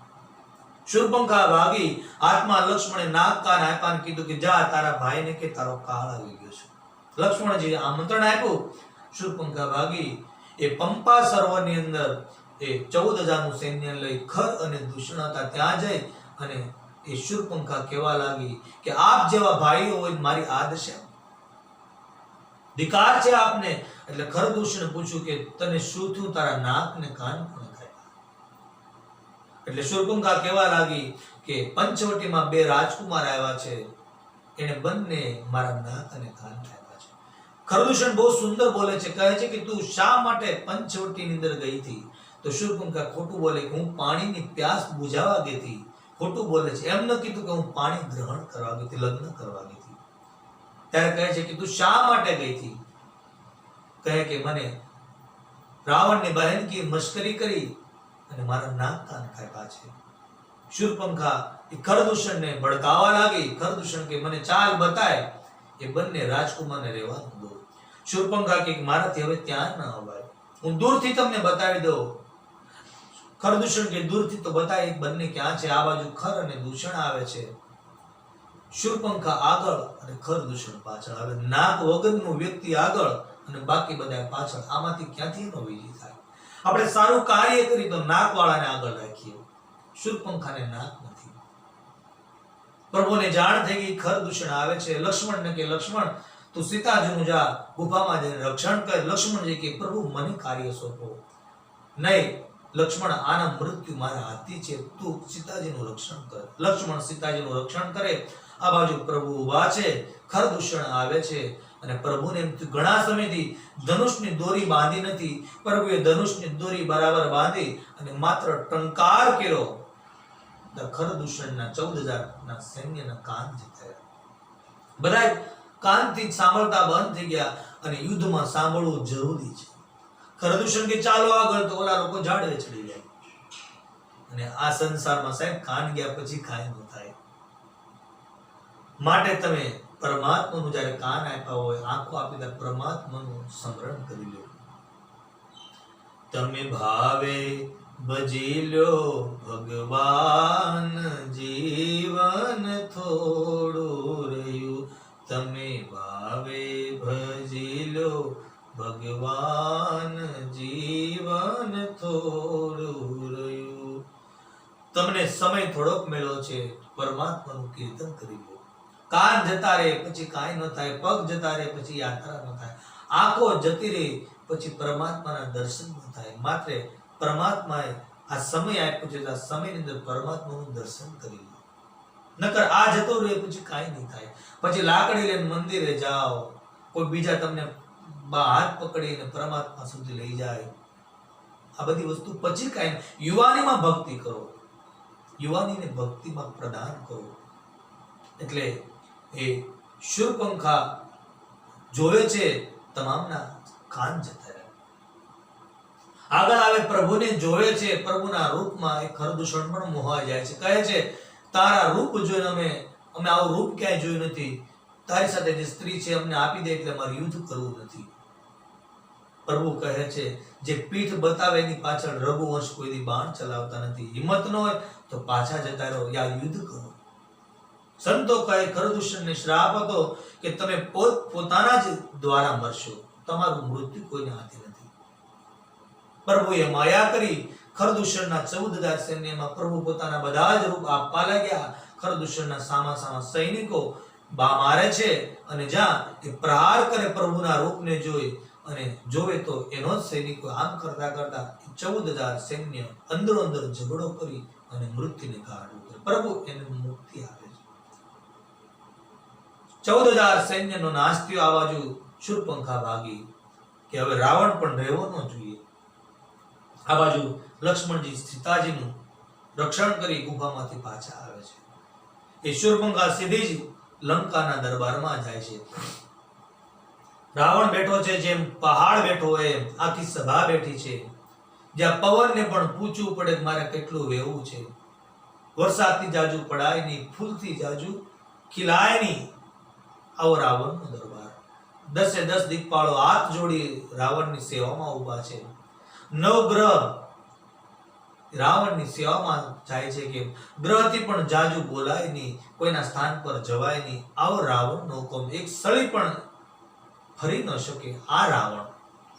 શૂર્પણખા ભાગી. હાથમાં લક્ષ્મણે નાક કાન આપ્યા અને કીધું કે જા તારા ભાઈને કે તારો કાળ આવી ગયો છે. લક્ષ્મણજી આમંત્રણ આપ્યું. શૂર્પણખા ભાગી. એ પંપા સરોવરની અંદર એ 14,000નું સૈન્ય લઈ ખર અને દૂષણ હતા ત્યાં જઈ અને એ શૂર્પણખા કહેવા લાગી કે આપ જેવા ભાઈઓ હોય મારી આદશા ધિકાર છે આપને. એટલે ખરદૂષણે પૂછ્યું કે તને શું થયું, તારા નાક ને કાન કોણે કાપ્યા? એટલે શૂર્પણખા કહેવા લાગી કે પંચવટીમાં 2 રાજકુમાર આવ્યા છે, એને બંને મારા નાક અને કાન કાપ્યા છે. ખરદૂષણ બહુ સુંદર બોલે છે, કહે છે કે તું શા માટે પંચવટીની અંદર ગઈ હતી? તો શૂર્પણખા ખોટું બોલે કે હું પાણીની પ્યાસ બુઝાવા ગઈ હતી. ખોટું બોલે છે, એમ ન કીધું કે હું પાણી ગ્રહણ કરવા ગઈ હતી, લગ્ન કરવા ગઈ હતી. ત્યારે કહે છે કે તું શા માટે ગઈ હતી? કહે કે મને રાવણની બહેન કી મશ્કરી કરી અને મારા નાક કાન કાપ્યા છે. શૂર્પણખા એ ખરદૂષણને ભડકાવા લાગી. ખરદૂષણ કે મને ચાલ બતાય. એ બંને રાજકુમારને રહેવા દો. શૂર્પણખા કે મારાથી હવે ત્યાં ન અવાય, હું દૂરથી તમને બતાવી દઉં. ખરદૂષણ કે દૂરથી તો બતાય બંને ક્યાં છે. આ બાજુ ખર અને દૂષણ આવે છે. શૂર્પણખા આગળ અને ખરદૂષણ પાછળ આવે. નાક વગરનું વ્યક્તિ આગળ અને બાકી બધા પાછળ. આમાંથી ક્યાંથી એનો વિજય થાય? આપણે સારું કાર્ય કરી તો નાક વાળાને આગળ રાખીએ, શૂર્પણખાને નાક નથી. પ્રભુને જાણ થઈ ગઈ ખરદૂષણ આવે છે. લક્ષ્મણને કે લક્ષ્મણ તું સીતાજીનું જા ગુફામાં જઈને રક્ષણ કર. લક્ષ્મણજી કે પ્રભુ મને કાર્ય સોંપો. નહીં લક્ષ્મણ, આના મૃત્યુ મારા હાથથી છે, તું સીતાજીનું રક્ષણ કર. લક્ષ્મણ સીતાજીનું રક્ષણ કરે. આ બાજુ પ્રભુ ઊભા છે, ખરદૂષણ આવે છે અને પ્રભુને એમ ઘણા સમયથી ધનુષની દોરી બાંધી નથી. પ્રભુએ ધનુષની દોરી બરાબર બાંધી અને માત્ર ટંકાર કર્યો. ખરદૂષણના 14,000ના સૈન્યના કાન જીત્યા. બધા કાનથી સાંભળતા બંધ થઈ ગયા અને યુદ્ધમાં સાંભળવું જરૂરી છે. ખરદૂષણ કે ચાલો આગળ, તો ઓલા લોકો ઝાડવે ચડી જાય. અને આ સંસારમાં સાહેબ કાન ગયા પછી કાંઈ ન થાય. માટે તમે પરમાત્માનું જ્યારે કાન આપ્યા હોય, આંખો આપી દે, પરમાત્માનું સ્મરણ કરી લો. તમે ભાવે ભજી લ્યો ભગવાન, જીવન થોડું રહ્યું. તમે ભાવે ભજી લ્યો ભગવાન, જીવન થોડું રહ્યું. તમને સમય થોડોક મળ્યો છે, પરમાત્માનું કીર્તન કરી લો. કાન જતા રહે પછી કાંઈ ન થાય, પગ જતા રહે પછી યાત્રા ન થાય, આંખો જતી રહે પછી પરમાત્માના દર્શન ન થાય. માત્ર પરમાત્માએ આ સમય આપ્યો છે, આ સમયની અંદર પરમાત્માનું દર્શન કરી લો. નકર આ જતો રહે પછી કાંઈ નહીં થાય. પછી લાકડી લઈને મંદિરે જાઓ, કોઈ બીજા તમને હાથ પકડીને પરમાત્મા સુધી લઈ જાય. આ બધી વસ્તુ પછી કાંઈ નહીં. યુવાનીમાં ભક્તિ કરો, યુવાનીને ભક્તિમાં પ્રદાન કરો. એટલે એ શૂરપંખા જોવે છે, તમામના કાન જતા રહે. આગળ આવે પ્રભુને જોવે છે, પ્રભુના રૂપમાં એ ખરદૂષણ પણ મોહાઈ જાય છે. કહે છે, તારા રૂપ જોઈને અમે આવું રૂપ ક્યાંય જોયું નથી. તારી સાથે જે સ્ત્રી છે અમને આપી દે એટલે અમારે યુદ્ધ કરવું નથી. પ્રભુ કહે છે, જે પીઠ બતાવે એની પાછળ રઘુવંશ કોઈ દી બાણ ચલાવતા નથી. હિંમત ન હોય તો પાછા જતા રહો, યા યુદ્ધ કરો. સંતો કહે, ખરદૂષણને શ્રાપ હતો કે તમે પોતાના જ દ્વારા મરશો, તમારું મૃત્યુ કોઈને હાથે નથી. પ્રભુએ માયા કરી ખરદૂષણના 14,000 સૈન્યમાં પ્રભુ પોતાના બધા જ રૂપ આપવા લાગ્યા. ખરદૂષણના સામા સૈનિકો મારે છે, અને જ્યાં એ પ્રહાર કરે પ્રભુના રૂપને જોઈ અને જોવે તો એનો જ સૈનિકો આમ કરતા કરતા 14,000 સૈન્ય અંદરો અંદર ઝઘડો કરી અને મૃત્યુને કાઢવું કરે. પ્રભુ એને મુક્તિ આપે છે. 14,000 સૈન્યનો નાશ થયો. આ બાજુ શૂરપંખા ભાગી કે હવે રાવણ પણ રહેવો ન જોઈએ. આ બાજુ લક્ષ્મણજી સીતાજીનું રક્ષણ કરી ગુફામાંથી પાછા આવે છે. એ શૂરપંખા સીધી જ લંકાના દરબારમાં જાય છે. રાવણ બેઠો છે, જેમ પહાડ બેઠો હોય એમ આખી સભા બેઠી છે, જ્યાં પવનને પણ પૂછવું પડે કે મારે કેટલું વહેવું છે. વરસાદથી જાજુ પડાય નહીં, ફૂલથી જાજુ ખીલાય નહીં. આવો રાવણનો દરબાર. 10 દિક્પાળો હાથ જોડી રાવણની સેવામાં ઊભા છે. 9 ગ્રહ રાવણની સેવામાં જાય છે કે ગ્રહથી પણ જાજુ બોલાય નહીં, કોઈના સ્થાન પર જવાય નહીં. આવો રાવણનો હુકમ. એક સળી પણ ફરી ન શકે આ રાવણ.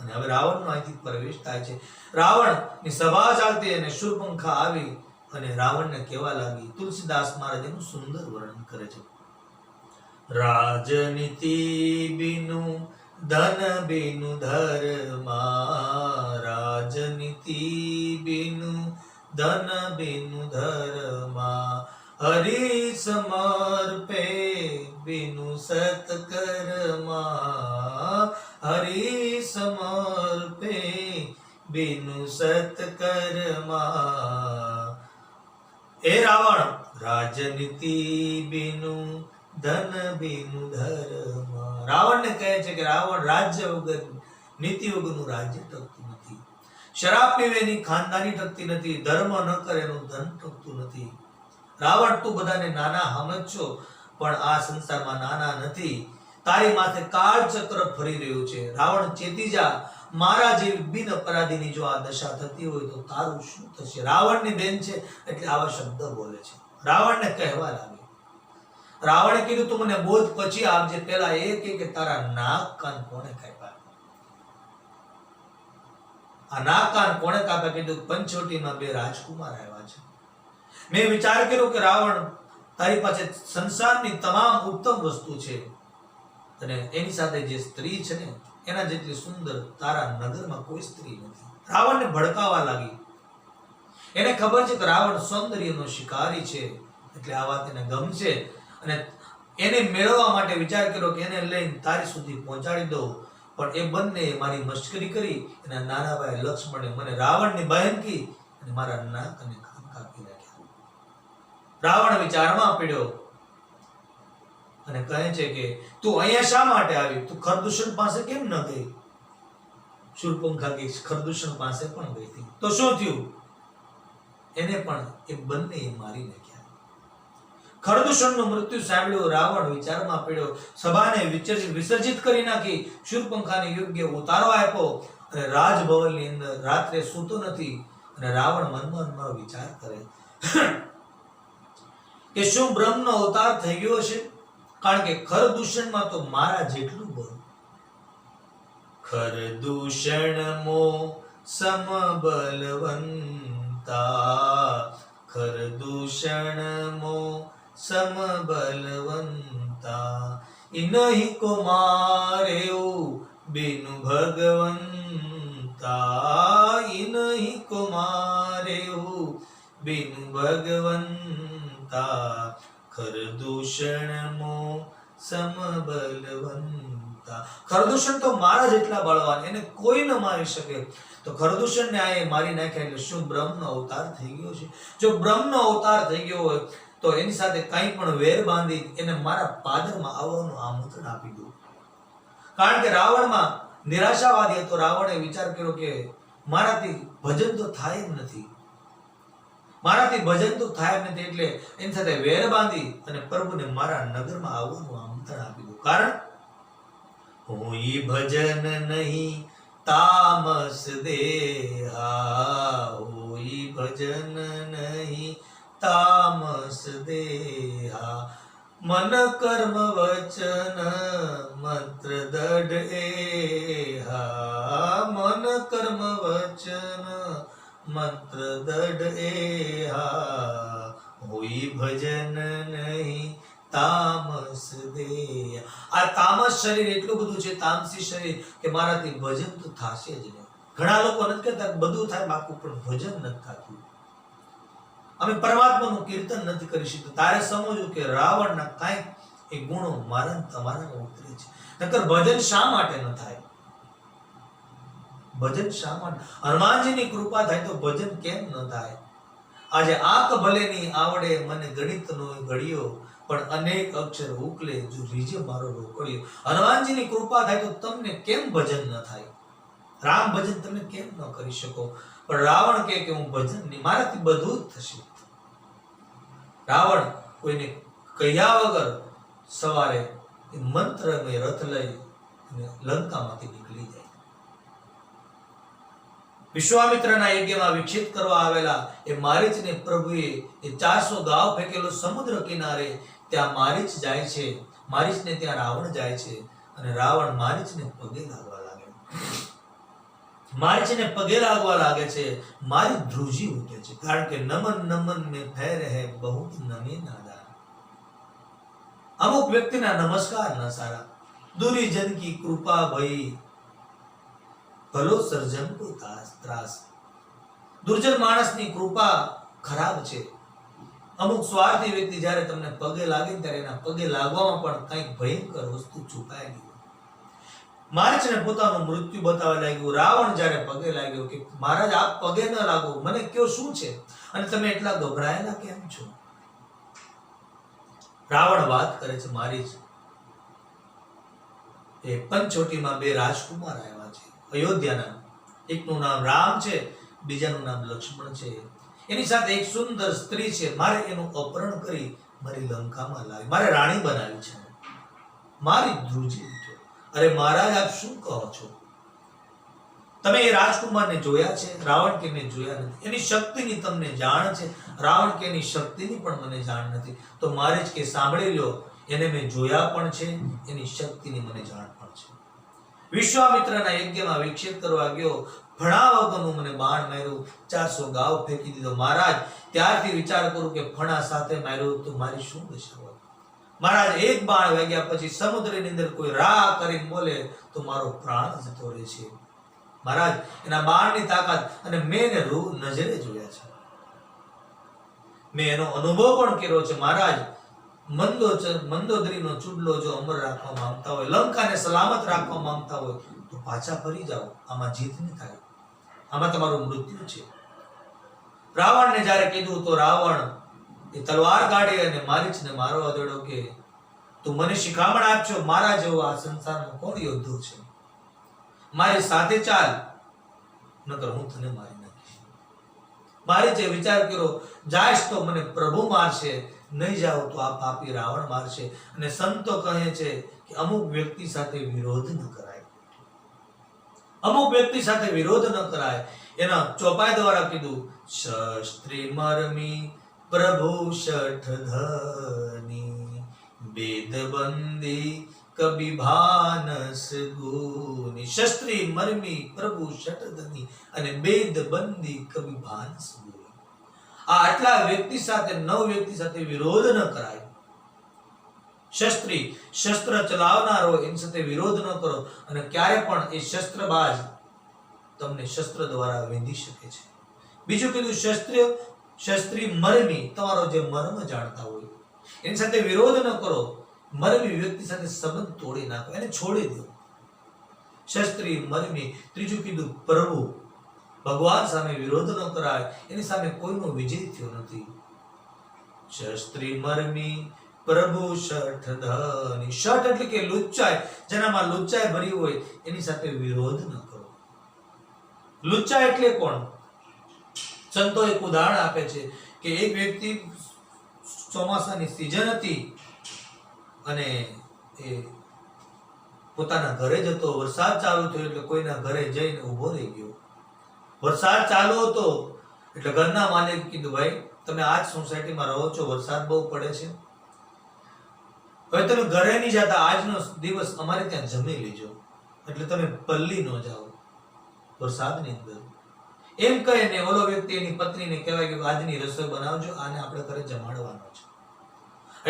અને હવે રાવણનો અહીંથી પ્રવેશ થાય છે. રાવણની સભા ચાલતી અને શૂરપંખા આવી અને રાવણને કહેવા લાગી. તુલસીદાસ મહારાજ એનું સુંદર વર્ણન કરે છે. રાજનીતિ બિનુ ધન બિનુ ધર્મા, રાજનીતિ બિનુ ધન બિનુ ધર્મા, હરિ સમર્પે બિનુ સત્કર્મા, હરિ સમર્પે બિનુ સત્કર્મા. એ રાવણ, રાજનીતિ બિનુ ધન બિનુ ધર્મ. રાવણને કહે છે કે રાવણ રાજ્ય વગર, નીતિ વગરનું રાજ્ય ટકતું નથી. શરાબ પીવે એની ખાનદાની ટકતી નથી. ધર્મ ન કરે એનું ધન ટકતું નથી. રાવણ, તું બધાને નાના સમજશો, પણ આ સંસારમાં નાના નથી. તારી માથે કાળચક્ર ફરી રહ્યું છે. રાવણ, ચેતી જા. મારા જેવી બિન અપરાધીની જો આ દશા થતી હોય તો તારું શું થશે? રાવણની બેન છે એટલે આવા શબ્દ બોલે છે. રાવણને કહેવા લાગે. રાવણે કીધું, તું મને બોધ પછી આપજે. પેલા એ કે તારા નાક કાન કોણે કાપ્યા? આ નાક કાન કોણે કાપ્યા? કીધું, પંચવટીમાં 2 રાજકુમાર આવ્યા છે. મેં વિચાર કર્યો કે રાવણ, તારી પાસે સંસારની તમામ ઉત્તમ વસ્તુ છે અને એની સાથે જે સ્ત્રી છે ને એના જેટલી સુંદર તારા નગરમાં કોઈ સ્ત્રી નથી. રાવણને ભડકાવા લાગી. એને ખબર છે કે રાવણ સૌંદર્યનો શિકારી છે, એટલે આ વાત એને ગમશે અને એને મેળવવા માટે વિચાર કર્યો કે એને લઈને તારી સુધી પહોંચાડી દઉં. પણ એ બંને મારી મશ્કરી કરી. એના નાના ભાઈ લક્ષ્મણે મને રાવણની બહેન કી અને મારા નાક અને કાન કાપી નાખ્યા. રાવણ વિચારમાં પડ્યો અને કહે છે કે તું અહીંયા શા માટે આવી? તું ખરદૂષણ પાસે કેમ ન ગઈ? શૂરપંખા કે ખરદૂષણ પાસે પણ ગઈ હતી. તો શું થયું? એને પણ એ બંને મારી નાખ્યા. ખરદૂષણનું મૃત્યુ સાંભળ્યું રાવણ વિચારમાં પડ્યો. સભાને વિસર્જિત કરી નાખી. શૂરપંખાને યોગ્ય ઉતારો આપ્યો અને રાજભવનની અંદર રાત્રે સૂતો નથી અને રાવણ મનમાં વિચાર કરે કે શું બ્રહ્મનો અવતાર થઈ ગયો છે? કારણ કે ખરદૂષણમાં તો મારા જેટલું બળ. ખરદૂષણ મો સમબલવંતા, ખરદૂષણ મો સમબલવંતા, ઇનહિ કો મારેઉ બિનુ ભગવંતા, ઇનહિ કો મારેઉ બિનુ ભગવંતા, ખરદૂષણ મો સમબલવંતા. ખરદૂષણ તો મારા જેટલા બળવાન, એને કોઈ ન મારી શકે. તો ખરદૂષણને આ મારી નાખ્યા એટલે શું બ્રહ્મનો અવતાર થઈ ગયો છે? જો બ્રહ્મનો અવતાર થઈ ગયો હોય તો એની સાથે કંઈ પણ વેર બાંધી એને મારા પાદરમાં આવવાનું આમંત્રણ આપી દઉં. કારણ કે રાવણમાં નિરાશાવાદી હતો. રાવણે વિચાર કર્યો કે મારાથી ભજન તો થાય જ નથી, મારાથી ભજન તો થાય જ નથી, એટલે એની સાથે વેર બાંધી અને પ્રભુને મારા નગરમાં આવવાનું આમંત્રણ આપી દઉં. કારણ હોઈ ભજન નહીં તામસ દેહા, હોઈ ભજન નહીં તામસ દેહા, મન કર્મ વચન મંત્ર દઢ એહા, મન કર્મ વચન મંત્ર દઢ એહા, હોઈ ભજન નહીં તામસ દેહ. આ તામસ શરીર એટલું બધું છે, તામસી શરીર, કે મારાથી ભજન તો થશે જ નહીં. ઘણા લોકો નથી કહેતા બધું થાય બાકી પણ ભજન નથી થતું. અમે પરમાત્માનું કીર્તન નથી કરી શકતા. તારે સમજવું કે રાવણના કાંઈક એ ગુણો મારા તમારામાં ઉતરે છે. નકર ભજન શા માટે ન થાય? ભજન શા માટે? હનુમાનજીની કૃપા થાય તો ભજન કેમ ન થાય? આજે આંખ ભલે ની આવડે મને ગણિતનો ઘડિયો, પણ અનેક અક્ષર ઉકલે જો રીજે મારો રોકડિયો. હનુમાનજીની કૃપા થાય તો તમને કેમ ભજન ન થાય? રામ ભજન તમે કેમ ન કરી શકો? પણ રાવણ કહે કે હું ભજન નહીં, મારાથી બધું જ થશે. રાવણ કોઈને કહ્યા વગર સવારે મંત્રમય રથ લઈ લંકામાંથી નીકળી જાય. વિશ્વામિત્રના યજ્ઞમાં વિક્ષેપ કરવા આવેલા એ મારીચને પ્રભુએ એ 400 ગાવ ફેંકેલો સમુદ્ર કિનારે ત્યાં મારીચ જાય છે. મારીચને ત્યાં રાવણ જાય છે અને રાવણ મારીચને પગે લાગવા લાગે. મારીચને પગે લાગવા લાગે છે. મારી ધ્રુજી ઉઠે છે, કારણ કે નમન નમન में फैर है बहुत नमे नादान. અમુક વ્યક્તિના નમસ્કાર ન સારા, દુર્જન કી કૃપા ભઈ ભલો સર્જન કો ત્રાસ. દુર્જન માણસની કૃપા ખરાબ છે. અમુક સ્વાર્થી વ્યક્તિ જ્યારે તમને પગે લાગે ત્યારે એના પગે લાગવામાં પણ કંઈક ભયંકર વસ્તુ છુપાયેલી હોય. મારીચને પોતાનું મૃત્યુ બતાવવા લાગ્યું. રાવણ જ્યારે પગે લાગ્યો કે મહારાજ આપ પગે ન લાગો, મને કયો શું છે અને તમે એટલા ગભરાયેલા કેમ છો? રાવણ વાત કરે છે, મારીચ એ પંચોટીમાં 2 રાજકુમાર આવ્યા છે અયોધ્યાના. એકનું નામ રામ છે, બીજાનું નામ લક્ષ્મણ છે. એની સાથે એક સુંદર સ્ત્રી છે. મારે એનું અપહરણ કરી મારી લંકામાં લાવી, મારે રાણી બનાવી છે. મારી ધ્રુજી ઉઠ્યો. અરે મહારાજ આપ શું કહો છો? તમે એ રાજકુમારને જોયા છે? રાવણ કે મેં જોયા નથી. એની શક્તિની તમને જાણ છે? રાવણ કે એની શક્તિની પણ મને જાણ નથી. તો મારે જ કે સાંભળી લો, એને મેં જોયા પણ છે, એની શક્તિની મને જાણ પણ છે. વિશ્વામિત્રના યજ્ઞમાં વિક્ષેપ કરવા ગયો, ફણા વગરનું મને બાણ માર્યું, 400 ગાવ ફેંકી દીધો. મહારાજ ત્યારથી વિચાર કરું કે ફણા સાથે માર્યું તો મારી શું દશા હોય? મહારાજ એક બાણ વાગ્યા પછી સમુદ્રની અંદર કોઈ રા કરીને બોલે તો મારો પ્રાણ જતો રહે છે. મહારાજ એના બાણની તાકાત, અને મેં એને નજરે જોયા છે, મેં એનો અનુભવ પણ કર્યો છે. મહારાજ મંદોદરીનો ચૂડલો જો અમર રાખવા માંગતા હોય, લંકાને સલામત રાખવા માંગતા હોય તો પાછા ફરી જાઓ. આમાં જીત નહીં થાય, આમાં તમારું મૃત્યુ છે. રાવણને જ્યારે કીધું તો રાવણ એ તલવાર કાઢી અને મારીચને મારવા દોડ્યો કે તું મને શિખામણ આપજો, મારા જેવો આ સંસારમાં કોણ યોદ્ધો છે? મારી સાથે ચાલ, નકર હું તને મારી નાખીશ. મારીચે વિચાર કર્યો, જાઈશ તો મને પ્રભુ મારશે, નહીં જાઓ તો આ પાપી રાવણ મારશે. અને સંતો કહે છે કે અમુક વ્યક્તિ સાથે વિરોધ ન કરાય. અમુક વ્યક્તિ સાથે વિરોધ ન કરાય એના ચોપાઈ દ્વારા કીધું, શસ્ત્રી મરમી પ્રભુ શઠ ધની, વેદ બંદી કબી ભાનસ ગુની. શસ્ત્રી મરમી પ્રભુ શઠ ધની અને વેદ બંદી કબી ભાનસ ગુની. આ આટલા વ્યક્તિ સાથે 9 વ્યક્તિ સાથે વિરોધ ન કરાય. શસ્ત્રી શસ્ત્ર ચલાવનારો એની સાથે વિરોધ ન કરો, અને ક્યારે પણ એ શસ્ત્રબાજ તમને શસ્ત્ર દ્વારા વિંધી શકે છે. બીજું કીધું શસ્ત્રી મરમી, તમારો જે મર્મ જાણતા હોય એની સાથે વિરોધ ન કરો. મરમી વ્યક્તિ સાથે સંબંધ તોડી નાખો, એને છોડી દો. શસ્ત્રી મરમી. ત્રીજું કીધું પ્રભુ, ભગવાન સામે વિરોધ ન કરાય, એની સામે કોઈનો વિજય થયો નથી. શસ્ત્રી મરમી પ્રભુ શઠ ધની. શઠ એટલે કે લુચ્ચાઈ, જેનામાં લુચ્ચાઈ ભરી હોય એની સાથે વિરોધ ન કરો. લુચ્ચાઈ એટલે કોણ? સંતો એક ઉદાહરણ આપે છે કે એક વ્યક્તિ ચોમાસાની સિઝન હતી અને એ પોતાના ઘરે જતો, વરસાદ ચાલુ થયો એટલે કોઈના ઘરે જઈને ઊભો રહી ગયો. વરસાદ ચાલુ હતો એટલે ઘરના માલિક કીધું, ભાઈ તમે આ જ સોસાયટીમાં રહો છો, વરસાદ બહુ પડે છે, હવે તમે ઘરે નહીં જતા, આજનો દિવસ અમારે ત્યાં જમી લેજો, એટલે તમે પલ્લી ન જાઓ વરસાદની અંદર. એમ કહીને ઓલો વ્યક્તિ એની પત્નીને કહેવાય કે આજની રસોઈ બનાવજો, આને આપણે ઘરે જમાડવાનો છે.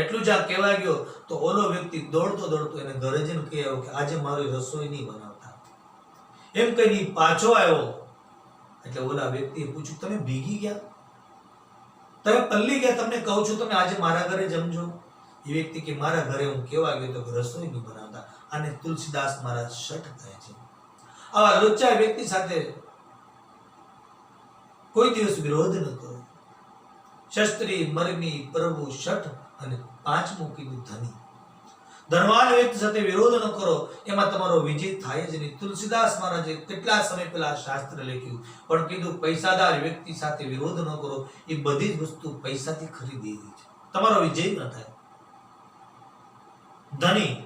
એટલું જ આ કહેવાય ગયો તો ઓલો વ્યક્તિ દોડતો એને ઘરે જઈને કહે આવ્યો કે આજે મારી રસોઈ નહીં બનાવતા. એમ કહીને પાછો આવ્યો એટલે ઓલા વ્યક્તિએ પૂછ્યું, તમે ભીગી ગયા, તમે પલ્લી ગયા, તમને કહું છું તમે આજે મારા ઘરે જમજો. એ વ્યક્તિ કે મારા ઘરે હું કેવા ગયો તો રસોઈ નહીં બનાવતા. આને તુલસીદાસ મહારાજ શઠ કહે છે. આવા લુચ્ચા વ્યક્તિ સાથે કોઈ દિવસ વિરોધ ન કરો. શસ્ત્રી મરમી પ્રભુ શઠ અને 5મું કીધું ધની. ધનવાન વ્યક્તિ સાથે વિરોધ ન કરો, એમાં તમારો વિજય થાય જ નહીં. તુલસીદાસ મહારાજે કેટલા સમય પહેલા શાસ્ત્ર લખ્યું, પણ કીધું પૈસાદાર વ્યક્તિ સાથે વિરોધ ન કરો, એ બધી જ વસ્તુ પૈસાથી ખરીદેલી છે, તમારો વિજય ન થાય. ધની.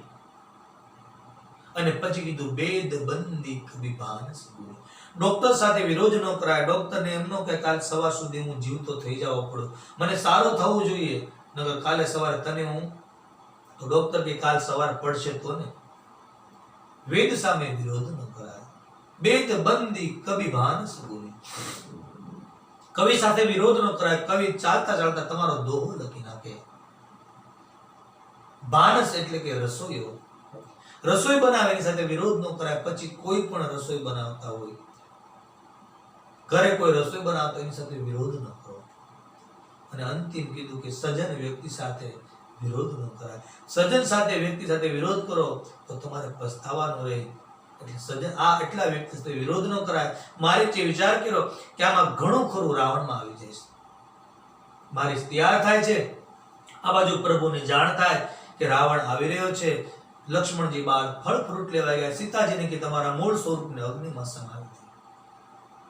અને પછી કીધું વેદ બંદી કભી ભાનસ ગુની. ડોક્ટર સાથે વિરોધ ન કરાય. ડોક્ટરને એમ ન કે કાલ સવાર સુધી હું જીવતો થઈ જવો પડું, મને સારું થવું જોઈએ, નકર કાલે સવારે તને હું, તો ડોક્ટર કે કાલ સવાર પડશે તો ને. વેદ સામે વિરોધ ન કરાય. વેદ બંદી કભી ભાનસ ગુની. કવિ સાથે વિરોધ ન કરાય. કવિ ચાલતા ચાલતા તમારો દોહો લખી નાખે. ભાનસ એટલે કે રસોઈઓ. રસોઈ બનાવવાની સાથે વિરોધ ન કરાય. પછી કોઈ પણ રસોઈ બનાવતા હોય, ઘરે કોઈ રસોઈ બનાવતા એની સાથે વિરોધ ન કરો. અને અંતિમ કીધું કે સજ્જન વ્યક્તિ સાથે વિરોધ ન કરાય. સજ્જન સાથે વ્યક્તિ સાથે વિરોધ કરો તો તમારે પસ્તાવાનું રહે. એટલે સજ્જન આ એટલા વ્યક્તિ સાથે વિરોધ ન કરાય. મારી જે વિચાર કર્યો કે આમાં ઘણું ખરું રાવણમાં આવી જઈશ. મારી તૈયાર થાય છે, આ બાજુ પ્રભુને જાણ થાય કે રાવણ આવી રહ્યો છે. લક્ષ્મણજી બહાર ફળ ફ્રૂટ લેવા ગયા. સીતાજીને કે તમારા મૂળ સ્વરૂપને અગ્નિમાં સમાવી દો.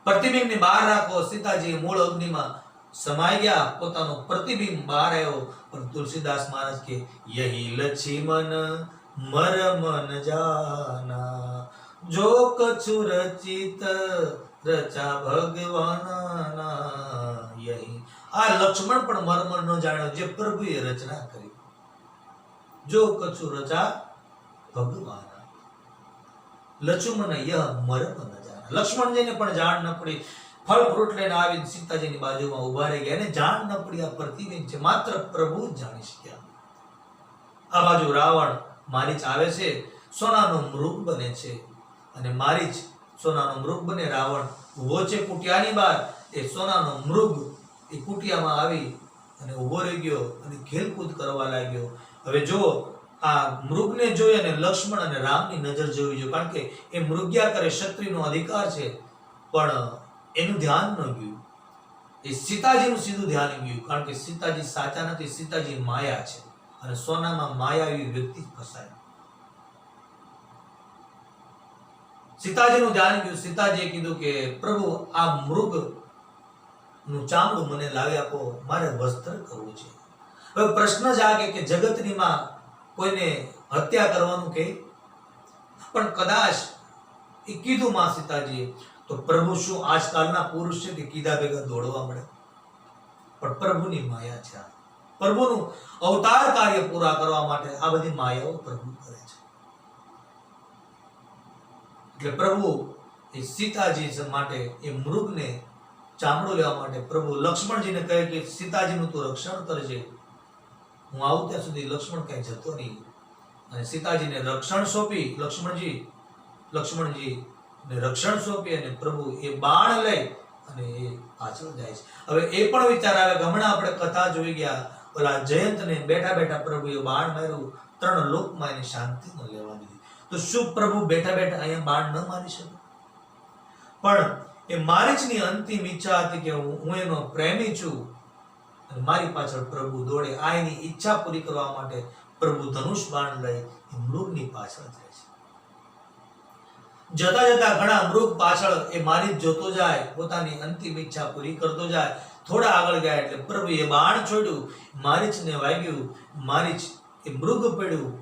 પ્રતિબિંબને બહાર રાખો. સીતાજી મૂળ અગ્નિમાં સમાઈ ગયા, પોતાનો પ્રતિબિંબ બહાર આવ્યો. પણ તુલસીદાસ મહારાજ કે યહી લક્ષ્મણ મરમ ન જાના, જો કछु રચિત રચા ભગવાના. યહી આ લક્ષ્મણ પણ મર્મ ન જાણ્યો જે પ્રભુએ રચના કરી. જો કछु રચા ભગવાન લક્ષ્મણ યહ મર્મ ન જાના. લક્ષ્મણજીને પણ જાણ ન પડી. ફળ ફ્રૂટ લઈને આવીને સીતાજીની બાજુમાં ઉભા રહી ગયા. એને જાણ ન પડી આ પ્રતિબિંબ છે, માત્ર પ્રભુ જ જાણી શક્યા. આ બાજુ રાવણ મારીચ આવે છે, સોનાનો મૃગ બને છે, અને મારીચ સોનાનો મૃગ બને. રાવણ ઉભો છે કુટિયાની બહાર. એ સોનાનો મૃગ એ કુટિયામાં આવી અને ઉભો રહી ગયો અને ખેલકૂદ કરવા લાગ્યો. હવે જો આ મૃગને જોઈ અને લક્ષ્મણ અને રામની નજર જોવી જોઈએ, કારણ કે એ મૃગ્યા કરે, ક્ષત્રિયનો અધિકાર છે, પણ એનું ધ્યાન ન ગયું. એ સીતાજીનું સીધું ધ્યાન ગયું, કારણ કે સીતાજી સાચા નથી, સીતાજી માયા છે, અને સોનામાં માયાવી વ્યક્તિ ફસાય. સીતાજીનું ધ્યાન ગયું. સીતાજીએ કીધું કે પ્રભુ આ મૃગ નું ચામડું મને લાવી આપો, મારે વસ્ત્ર કરવું છે. હવે પ્રશ્ન જાગે કે જગતની માં કોઈને હત્યા કરવાનું કે, પણ કદાચ એ કીધું માં સીતાજીએ. તો પ્રભુ શું આજકાલના પુરુષ છે કે કીધા ભેગા દોડવા મળે? પણ પ્રભુની માયા છે. પ્રભુનું અવતાર કાર્ય પૂરા કરવા માટે આ બધી માયાઓ પ્રભુ કરે છે. એટલે પ્રભુ એ સીતાજી માટે એ મૃગને ચામડો લેવા માટે પ્રભુ લક્ષ્મણજીને કહે કે સીતાજીનું તું રક્ષણ કરજે, હું આવું ત્યાં સુધી લક્ષ્મણ કઈ જતો નહીં. અને સીતાજીને રક્ષણ સોંપી લક્ષ્મણજી ને રક્ષણ સોંપી અને પ્રભુ એ બાણ લઈ અને એ પાછળ જાય છે. હવે એ પણ વિચાર આવે કે હમણાં આપણે કથા જોઈ ગયા, ઓલા જયંતને બેઠા બેઠા પ્રભુએ બાણ માર્યું, 3 લોકમાં એની શાંતિ ન લેવા દીધી. તો શું પ્રભુ બેઠા બેઠા અહીંયા બાણ ન મારી શકે? પણ એ મારીચની અંતિમ ઈચ્છા હતી કે હું એનો પ્રેમી છું અને મારી પાછળ પ્રભુ દોડે. આ એની ઈચ્છા પૂરી કરવા માટે પ્રભુ ધનુષ બાણ લઈ એ મૃગની પાછળ જાય છે. જતા જતા ઘણા મૃગ પાછળ એ મારીચ જોતો જાય, પોતાની અંતિમ ઈચ્છા પૂરી કરતો જાય. થોડા આગળ ગયા એટલે પ્રભુ એ બાણ છોડ્યું, મારીચને વાગ્યું. મારીચ એ મૃગ પડ્યું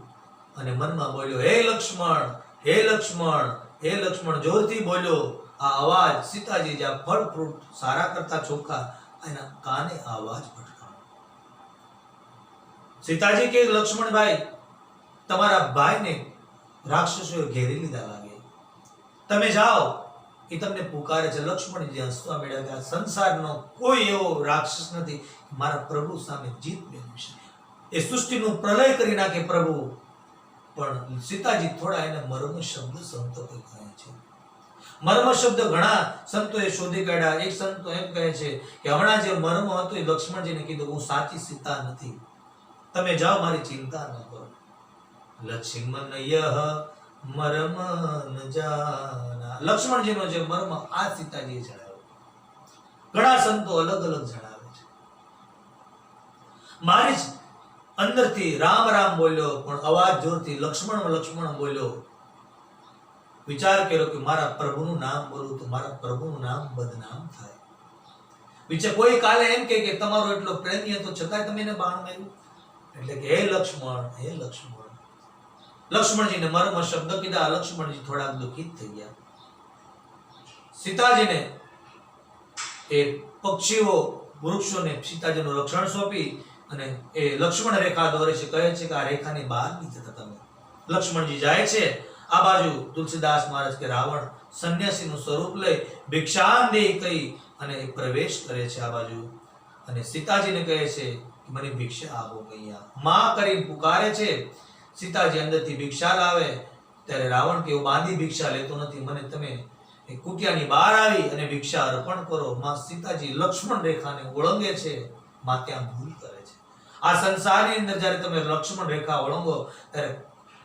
અને મનમાં બોલ્યો, હે લક્ષ્મણ, હે લક્ષ્મણ, હે લક્ષ્મણ, જોરથી બોલ્યો. આ અવાજ સીતાજી જ્યાં ફળ ફ્રૂટ સારા કરતા ચોખ્ખા, એના કાને અવાજ ભટકાણો. સીતાજી કે લક્ષ્મણભાઈ, તમારા ભાઈને રાક્ષસોએ ઘેરી લીધા લાગે, તમે જાઓ, એ તમને પુકારે છે. લક્ષ્મણજી હસવા મળ્યા કે આ સંસારનો કોઈ એવો રાક્ષસ નથી મારા પ્રભુ સામે જીત મેળવી શકે. એ સૃષ્ટિનું પ્રલય કરી નાખે પ્રભુ. પણ સીતાજી થોડા એને મર્મ શબ્દ સંતો કહે છે. મર્મ શબ્દ ઘણા સંતોએ શોધી કાઢ્યા. એક સંતો એમ કહે છે કે હમણાં જે મર્મ હતો એ લક્ષ્મણજીને કીધું, હું સાચી સીતા નથી, તમે જાઓ, મારી ચિંતા ન કરો. લક્ષ્મણ યહ મર્મ ન જાના. લક્ષ્મણજીનો જે મર્મ આ સીતાજીએ જણાવ્યો. ઘણા સંતો અલગ અલગ જણાવે છે. મારી જ અંદરથી રામ રામ બોલ્યો, પણ અવાજ જોરથી લક્ષ્મણ લક્ષ્મણ બોલ્યો. વિચાર કર્યો કે મારા પ્રભુનું નામ બોલું તો મારા પ્રભુનું નામ બદનામ થાય. કોઈ કાલે એમ કે તમારો એટલો પ્રેમી હતો છતાંય તમે એને બાણ માર્યું. એટલે કે હે લક્ષ્મણ, હે લક્ષ્મણ. લક્ષ્મણજીને મર્મ શબ્દ કીધા. લક્ષ્મણજી થોડા દુઃખિત થઈ ગયા. સીતાજીને એ પક્ષીઓ વૃક્ષોને સીતાજીનું રક્ષણ સોંપી અને એ લક્ષ્મણ રેખા દોરે છે. કહે છે કે આ રેખાની બહાર નહીં જતા તમે. લક્ષ્મણજી જાય છે. આ બાજુ તુલસીદાસ મહારાજ કે રાવણ સંન્યાસીનું સ્વરૂપ લઈ ભિક્ષાંદેહી કહી અને એ પ્રવેશ કરે છે આ બાજુ. અને સીતાજીને કહે છે કે મને ભિક્ષા આપો કૈયા. માં કરીને પુકારે છે. સીતાજી અંદરથી ભિક્ષા લાવે ત્યારે રાવણ કે બાંધી ભિક્ષા લેતો નથી, મને તમે એ કુટિયાની બહાર આવી અને ભિક્ષા અર્પણ કરો. માં સીતાજી લક્ષ્મણ રેખાને ઓળંગે છે. માં ત્યાં ભૂલ કરે છે. આ સંસારની અંદર જ્યારે તમે લક્ષ્મણ રેખા ઓળંગો ત્યારે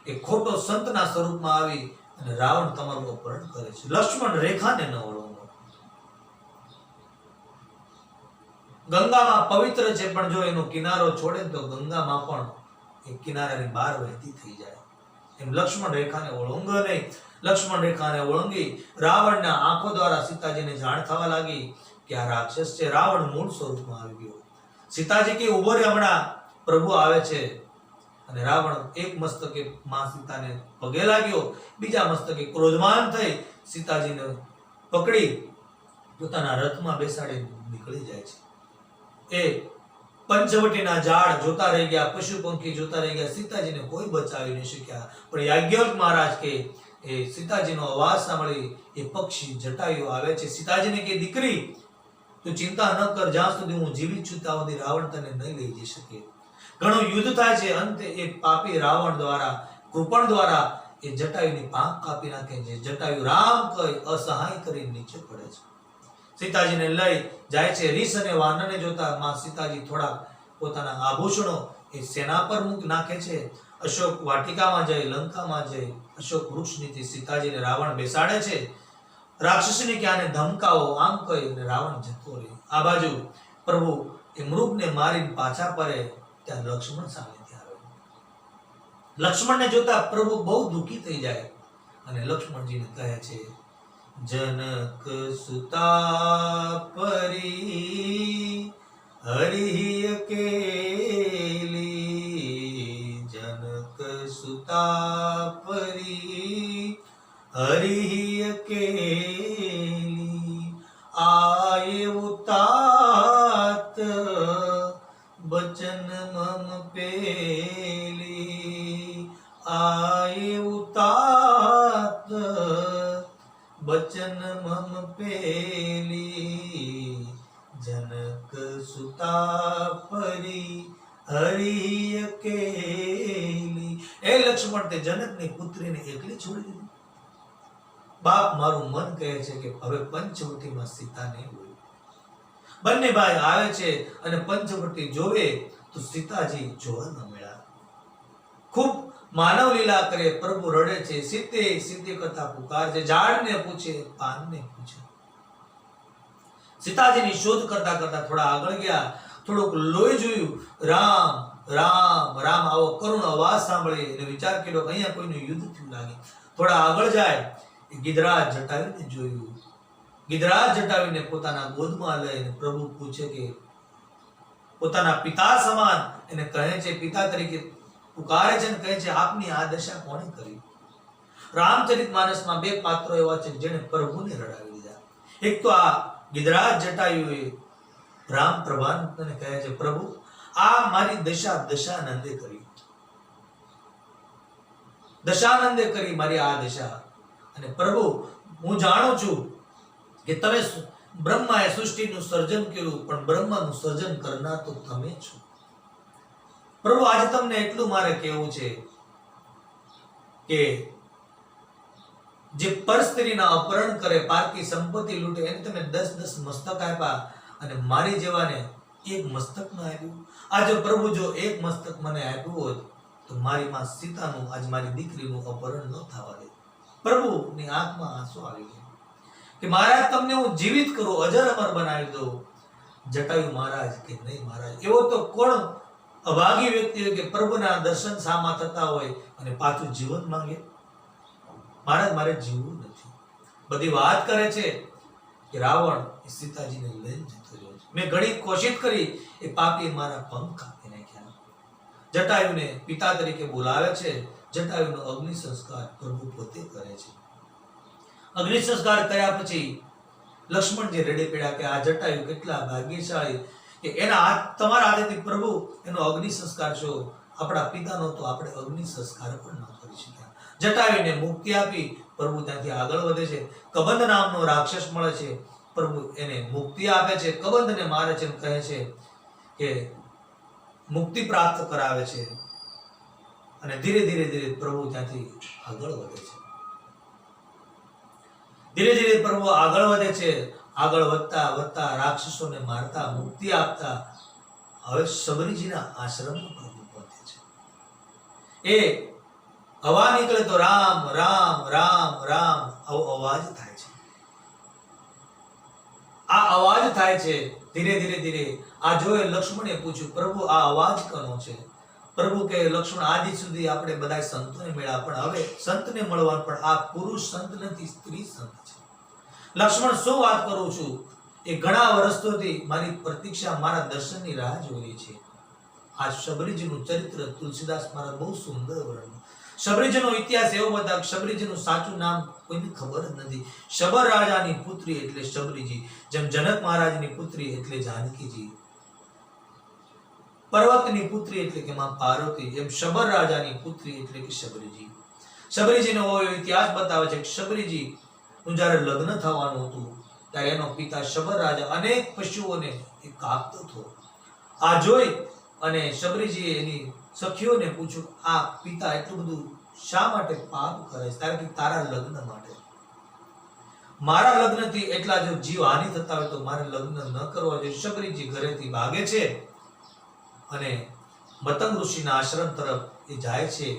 એ ખોટો સંતના સ્વરૂપમાં આવી અને રાવણ તમારું અપહરણ કરે છે. લક્ષ્મણ રેખાને ન ઓળંગો. ગંગામાં પવિત્ર છે, પણ જો એનો કિનારો છોડે તો ગંગામાં પણ એ કિનારાની બહાર વહેતી થઈ જાય. એમ લક્ષ્મણ રેખાને ઓળંગો નહીં. લક્ષ્મણ રેખાને ઓળંગી રાવણના આંખો દ્વારા સીતાજીને જાણ થવા લાગી કે આ રાક્ષસ છે. રાવણ મૂળ સ્વરૂપમાં આવી ગયો. સીતાજી કે ઉભો રે, હમણાં પ્રભુ આવે છે. અને રાવણ એક મસ્તકે માં સીતાને પગે લાગ્યો, બીજા મસ્તકે ક્રોધમાન થઈ સીતાજીને પકડી પોતાના રથમાં બેસાડી નીકળી જાય છે. એ પંચવટીના ઝાડ જોતા રહી ગયા, પશુ પંખી જોતા રહી ગયા. સીતાજીને કોઈ બચાવી નહીં શક્યા. પણ યાજ્ઞવલ્ક મહારાજ કે એ સીતાજીનો અવાજ સાંભળી એ પક્ષી જટાયુ આવે છે. સીતાજીને કે દીકરી, તું ચિંતા ન કર, જ્યાં સુધી હું જીવિત છું ત્યાં સુધી રાવણ તને નહીં લઈ જઈ શકે. ઘણું યુદ્ધ થાય છે. અંતે એ પાપી રાવણ દ્વારા કૃપણ દ્વારા એ જટાયુની પાંખ કાપી નાખે છે. જટાયુ રામ કહી અસહાય કરી નીચે પડે છે. સીતાજીને લઈ જાય છે. રીસ અને વાનરને જોતા માં સીતાજી થોડા પોતાના આભૂષણો એ સેના પર નાખે છે. અશોક વાટિકામાં જઈ, લંકામાં જઈ અશોક વૃક્ષ નીચે સીતાજીને રાવણ બેસાડે છે. રાક્ષસને કે આને ધમકાવો આમ કહી અને રાવણ જતો રહે. આ બાજુ પ્રભુ એ મૃગને મારીને પાછા પડે ત્યાં લક્ષ્મણ સામેથી આવે. લક્ષ્મણને જોતા પ્રભુ બહુ દુઃખી થઈ જાય અને લક્ષ્મણજીને કહે છે, જનક સુતા પરી હરિ અકેલી. જનક સુતા પરી હરિ आए उतात बचन मम पेली, आए उतात बचन मम पेली, जनक सुता परी हरि अकेली। એ લક્ષ્મણ તે જનકની પુત્રીને એકલી છોડી દીધી. બાપ મારું મન કહે છે કે હવે પંચવટીમાં સીતાને હોય. બંને ભાઈ આવે છે અને પંચવટી જોવે તો સીતાજી જોવા ન મળ્યા. ખૂબ માનવ લીલા કરે, પ્રભુ રડે છે, સીતે સીતે કરતા પુકાર છે, ઝાડને પૂછે, પાનને પૂછે. સીતાજીની શોધ કરતા કરતા થોડા આગળ ગયા, થોડુંક લોહી જોયું, રામ રામ રામ આવો કરુણ અવાજ સાંભળી અને વિચાર કર્યો કે અહીંયા કોઈનું યુદ્ધ થયું લાગે. થોડા આગળ જાય, ગિધરાજ જટાવીને જોયું. ગિધરાજ જટાવીને પોતાના ગોદમાં લઈને પ્રભુ પૂછે કે પોતાના પિતા સમાન એને કહે છે, પિતા તરીકે પુકારે છે અને કહે છે આપની આ દશા કોણે કરી? રામચરિતમાનસમાં બે પાત્રો એવા છે જેણે પ્રભુને રડાવી દીધા. એક તો આ ગિધરાજ જટાયુએ રામ પ્રભાને કહે છે પ્રભુ આ મારી દશા દશાનંદે કરી, દશાનંદે કરી મારી આ દશા. અને પ્રભુ હું જાણું છું કે તમે બ્રહ્માએ સૃષ્ટિનું સર્જન કર્યું પણ બ્રહ્માનું સર્જન કરનાર તો તમે છો. પ્રભુ આજે તમને એટલું મારે કહેવું છે કે જે પરસ્ત્રીના અપહરણ કરે, પારકી સંપત્તિ લૂંટે, એને તમે 10 મસ્તક આપ્યા અને મારી જેવાને એક મસ્તક ન આપ્યું. આજે પ્રભુ જો એક મસ્તક મને આપ્યું હોત તો મારી માં સીતાનું આજ મારી દીકરીનું અપહરણ ન થવા દે. પ્રભુની આંખમાં આંસુ આવી ગયા કે મહારાજ તમને હું જીવિત કરું, અજર અમર બનાવી દઉં. જટાયુ મહારાજ કે નહીં મહારાજ, એવો તો કોણ અભાગી વ્યક્તિ હોય કે પ્રભુના દર્શન સામા થતા હોય અને પાછું જીવન માંગે? મહારાજ મારે જીવવું નથી. બધી વાત કરે છે કે રાવણ એ સીતાજીને લઈને જતો રહ્યો છે. મેં ઘણી કોશિશ કરી, એ પાપી મારા પંખ કાપી નાખ્યા. જટાયુને પિતા તરીકે બોલાવે છે. જટાયુનો અગ્નિ સંસ્કાર પ્રભુ પોતે કરે છે. અગ્નિ સંસ્કાર કર્યા પછી લક્ષ્મણજી રડે પડ્યા કે આ જટાયુ કેટલા ભાગ્યશાળી કે એના હાથ, તમારા હાથેથી પ્રભુ એનો અગ્નિ સંસ્કાર છો. આપણા પિતાનો તો આપણે અગ્નિ સંસ્કાર પણ ન કરી શક્યા. જટાયુને મુક્તિ આપી પ્રભુ ત્યાંથી આગળ વધે છે. કબંધ નામનો રાક્ષસ મળે છે, પ્રભુ એને મુક્તિ આપે છે, કબંધને મારે છે, કહે છે કે મુક્તિ પ્રાપ્ત કરાવે છે અને ધીરે ધીરે ધીરે પ્રભુ ત્યાંથી આગળ વધે છે. ધીરે ધીરે પ્રભુ આગળ વધે છે. આગળ વધતા વધતા રાક્ષસોને મારતા, મુક્તિ આપતા હવે શબરીજીના આશ્રમમાં પ્રભુ પહોંચે છે. એ હવા નીકળે તો રામ રામ રામ રામ આવો અવાજ થાય છે. આ અવાજ થાય છે ધીરે ધીરે ધીરે. આ જોયે લક્ષ્મણે પૂછ્યું પ્રભુ આ અવાજ કોનો છે? પ્રભુ કે લક્ષ્મણ આદિ સુધી આપણે બધા સંતોને મળ્યા પણ હવે સંતને મળવાનું, પણ આ પુરુષ સંત નથી, સ્ત્રી સંત છે. લક્ષ્મણ શું વાત કરું છું? એ ઘણા વર્ષોથી મારી પ્રતીક્ષા, મારા દર્શનની રાહ જોઈ છે. આ શબરીજીનું ચરિત્ર તુલસીદાસ મહારાજ બહુ સુંદર વર્ણન. શબરીજીનો ઇતિહાસ એવો બતા, શબરીજીનું સાચું નામ કોઈને ખબર જ નથી. શબર રાજાની પુત્રી એટલે શબરીજી, જેમ જનક મહારાજની પુત્રી એટલે જાનકીજી, પર્વતની પુત્રી એટલે કે માં પાર્વતી, એમ શબર રાજાની પુત્રી એટલે કે શબરીજી. શબરીજીનો ઇતિહાસ બતાવે છે કે શબરીજી નું જ્યારે લગ્ન થવાનું હતું ત્યારે એનો પિતા શબર રાજા અનેક પશુઓને કાપતો હતો. આ જોઈ અને શબરીજીએ એની સખીઓને પૂછ્યું આ પિતા એટલું બધું શા માટે પાપ કરે છે? કારણ કે તારા લગ્ન માટે, મારા લગ્નથી એટલા જો જીવ હાનિ થતા હોય તો મારે લગ્ન ન કરવા જોઈએ. શબરીજી ઘરેથી ભાગે છે અને મતંગ ઋષિના આશ્રમ તરફ એ જાય છે.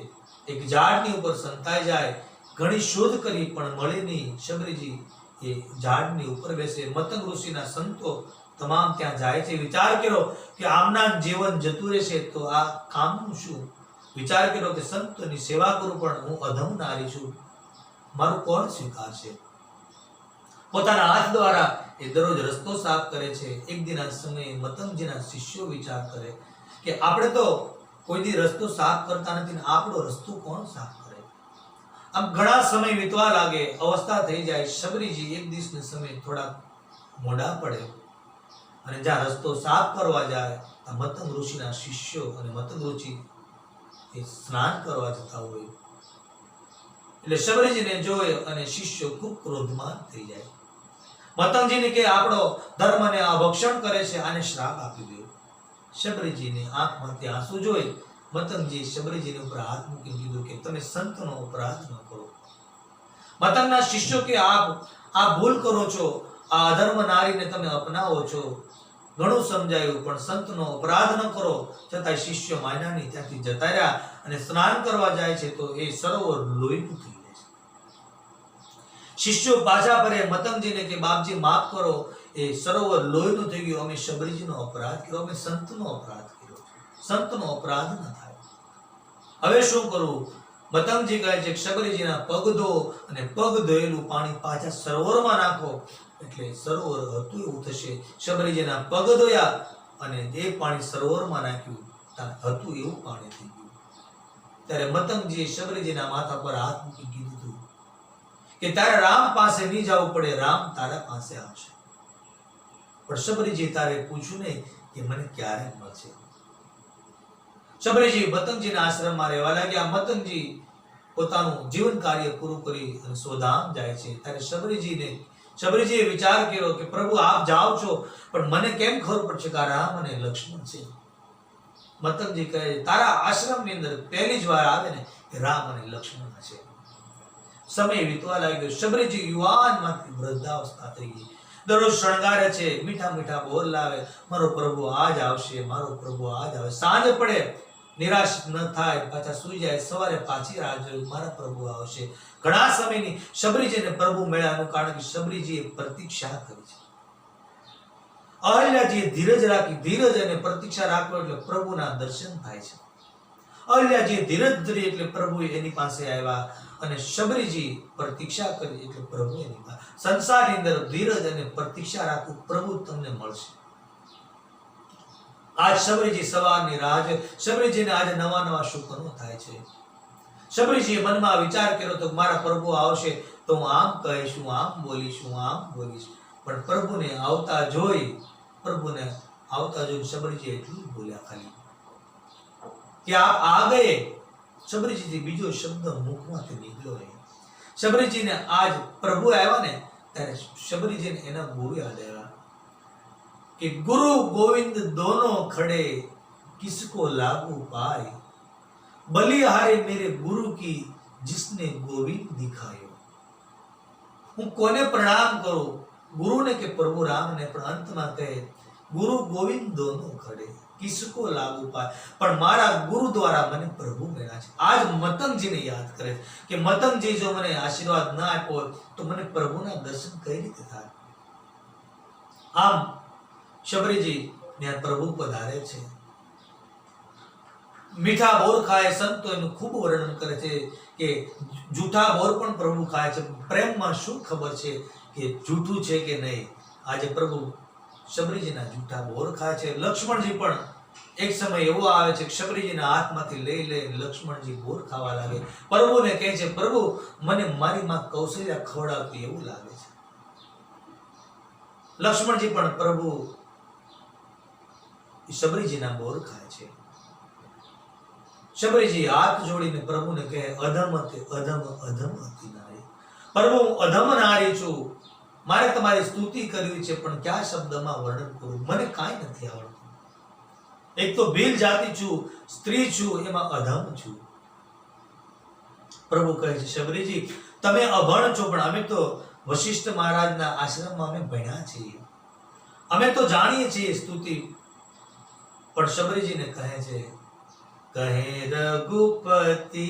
એક ઝાડની ઉપર સંતાઈ જાય. ઘણી શોધ કરી પણ મળે નહીં. શબરીજી એ ઝાડની ઉપર બેસે. મતંગ ઋષિના સંતો તમામ ત્યાં જાય છે. વિચાર કર્યો કે આમના જીવન જતું રહેશે તો આ કામનું શું? વિચાર કર્યો કે સંતોની સેવા કરું પણ હું અધમ નારી છું, મારું કોણ સ્વીકારશે? પોતાના હાથ દ્વારા એ દરરોજ રસ્તો સાફ કરે છે. એક દિનના સમયે મતંગજીના શિષ્યો વિચાર કરે કે આપણે તો કોઈ દી રસ્તો સાફ કરતા નથી ને આપણો રસ્તો કોણ સાફ કરે? આમ ઘણા સમય વીતવા લાગે, અવસ્થા થઈ જાય. શબરીજી એક દિવસના સમયે થોડા મોડા પડે અને જ્યાં રસ્તો સાફ કરવા જાય આ મતંગ ઋષિના શિષ્યો અને મતંગ ઋષિ એ સ્નાન કરવા જતા હોય એટલે શબરીજીને જોઈ અને શિષ્યો ખૂબ ક્રોધમાન થઈ જાય. મતંગજીને કે આપણો ધર્મને અભક્ષણ કરે છે, આને શ્રાપ આપી દો. શબરીજીની આંખમાંથી આંસુ જોઈ મતંગજી શબરીજીની ઉપર હાથ મૂકી કીધું કે તમે સંતનો અપરાધ ન કરો. મતંગના શિષ્યો કે આપ ભૂલ કરો છો, આ અધર્મ નારીને તમે અપનાવો છો. ઘણું સમજાયું પણ સંતનો અપરાધ ન કરો. છતાં શિષ્યો માન્યાની ત્યાંથી જતા રહ્યા અને સ્નાન કરવા જાય છે તો એ સરોવર લોહીનું થઈ જાય છે. શિષ્યો પાછા ફરે મતંગજીને કે બાપજી માફ કરો, એ સરોવર લોહીનું થઈ ગયું, અમે શબરીજીનો અપરાધ કર્યો, અમે સંતનો અપરાધ કર્યો. સંતનો અપરાધ ન થાય. હવે શું કરવું? મતંગજી કહે છે કે શબરીજીના પગ ધો અને પગ ધોયેલું પાણી પાછા સરોવરમાં નાખો એટલે સરોવર હતું એવું થશે. શબરીજીના પગ ધોયા અને એ પાણી સરોવરમાં નાખ્યું, હતું એવું પાણી થઈ ગયું. ત્યારે મતંગજીએ શબરીજીના માથા પર હાથ મૂકી કીધું કે તારે રામ પાસે નહીં જવું પડે, રામ તારા પાસે આવશે. પણ શબરીજી તારે પૂછ્યું નહીં કે મને ક્યારે મળશે. શબરીજી મતંગજીના આશ્રમમાં રહેવા લાગ્યા. મતંગજી પોતાનું જીવન કાર્ય પૂરું કરી અને સ્વધામ જાય છે. ત્યારે શબરીજીએ વિચાર કર્યો કે પ્રભુ આપ જાઓ છો પણ મને કેમ ખબર પડશે કે રામ અને લક્ષ્મણ છે? મતંગજી કહે તારા આશ્રમની અંદર પહેલી જ વાર આવે ને કે રામ અને લક્ષ્મણ છે. સમય વીતવા લાગ્યો. શબરીજી યુવાનમાંથી વૃદ્ધાવસ્થા થઈ ગઈ. દરરોજ શણગારે છે, મીઠા મીઠા બોલ લાવે, મારો પ્રભુ આજ આવશે, મારો પ્રભુ આજ આવે. સાંજ પડે, નિરાશ ન થાય, પાછા સુઈ જાય. સવારે પાછી રાહ જોઈ, મારા પ્રભુ આવશે. ઘણા સમયની શબરીજીને પ્રભુ મળ્યાનું કારણ કે શબરીજીએ પ્રતીક્ષા કરી છે. અહલ્યાજીએ ધીરજ રાખી. ધીરજ અને પ્રતીક્ષા રાખવો એટલે પ્રભુના દર્શન થાય છે. અહલ્યાજીએ ધીરજ ધરી એટલે પ્રભુ એની પાસે આવ્યા અને શબરીજી પ્રતીક્ષા કરી એટલે પ્રભુ એની પાસે. સંસારની અંદર ધીરજ અને પ્રતીક્ષા રાખવું, પ્રભુ તમને મળશે. આજ શબરીજી સવારની રાહ જોઈ. શબરીજીને આજે નવા નવા શુકનો થાય છે. શબરીજીએ મનમાં વિચાર કર્યો તો મારા પ્રભુ આવશે તો હું આમ કહીશ, હું આમ બોલીશ, હું આમ બોલીશ. પણ પ્રભુને આવતા જોઈ શબરીજી એટલું બોલ્યા ખાલી કે આપ આ ગયે. શબરીજીથી બીજો શબ્દ મુખમાંથી નીકળ્યો નહીં. શબરીજીને આજ પ્રભુ આવ્યા ને ત્યારે શબરીજીને એના ગુરુ યાદ આવ્યા कि गुरु गोविंद दोनों खड़े किसको लागू पाए, बलिहारे मेरे गुरु की जिसने गोविंद दिखायो. હું કોને પ્રણામ કરું? ગુરુને કે પ્રભુ રામને? પણ અંતમાં કહે ગુરુ ગોવિંદ દોનો ખડે કિસકો લાગુ પાય. પણ મારા ગુરુ દ્વારા મને પ્રભુ મળ્યા છે. આજ મતંગજીને યાદ કરે કે મતંગજી જો મને આશીર્વાદ ના આપ્યો તો મને પ્રભુના દર્શન કઈ રીતે થાય? આમ શબરીજી ત્યાં પ્રભુ પધારે છે. મીઠા બોર ખાય. સંતો એનું ખૂબ વર્ણન કરે છે કે જૂઠા બોર પણ પ્રભુ ખાય છે. પ્રેમમાં શું ખબર છે કે જૂઠું છે કે નહીં? આજે પ્રભુ શબરીજીના જૂઠા બોર ખાય છે. લક્ષ્મણજી પણ એક સમય એવો આવે છે કે શબરીજીના હાથમાંથી લઈ લક્ષ્મણજી બોર ખાવા લાગે. પ્રભુને કહે છે પ્રભુ મને મારી માં કૌશલ્યા ખવડાવતી એવું લાગે છે. લક્ષ્મણજી પણ પ્રભુ શબરીજીના બોર ખાય છે. શબરીજી હાથ જોડીને પ્રભુને કહે અધમ હતી નારી. પ્રભુ હું અધમ નારી છું, મારે તમારી સ્તુતિ કરવી છે પણ કયા શબ્દમાં વર્ણન કરું? મને કાંઈ નથી આવડતું. એક તો ભીલ જાતિ છું, સ્ત્રી છું, એમાં અધમ છું. પ્રભુ કહે છે શબરીજી તમે અભણ છો પણ અમે તો વશિષ્ઠ મહારાજના આશ્રમમાં અમે ભણ્યા છીએ, અમે તો જાણીએ છીએ સ્તુતિ. પણ શબરીજીને કહે છે કહે રઘુપતિ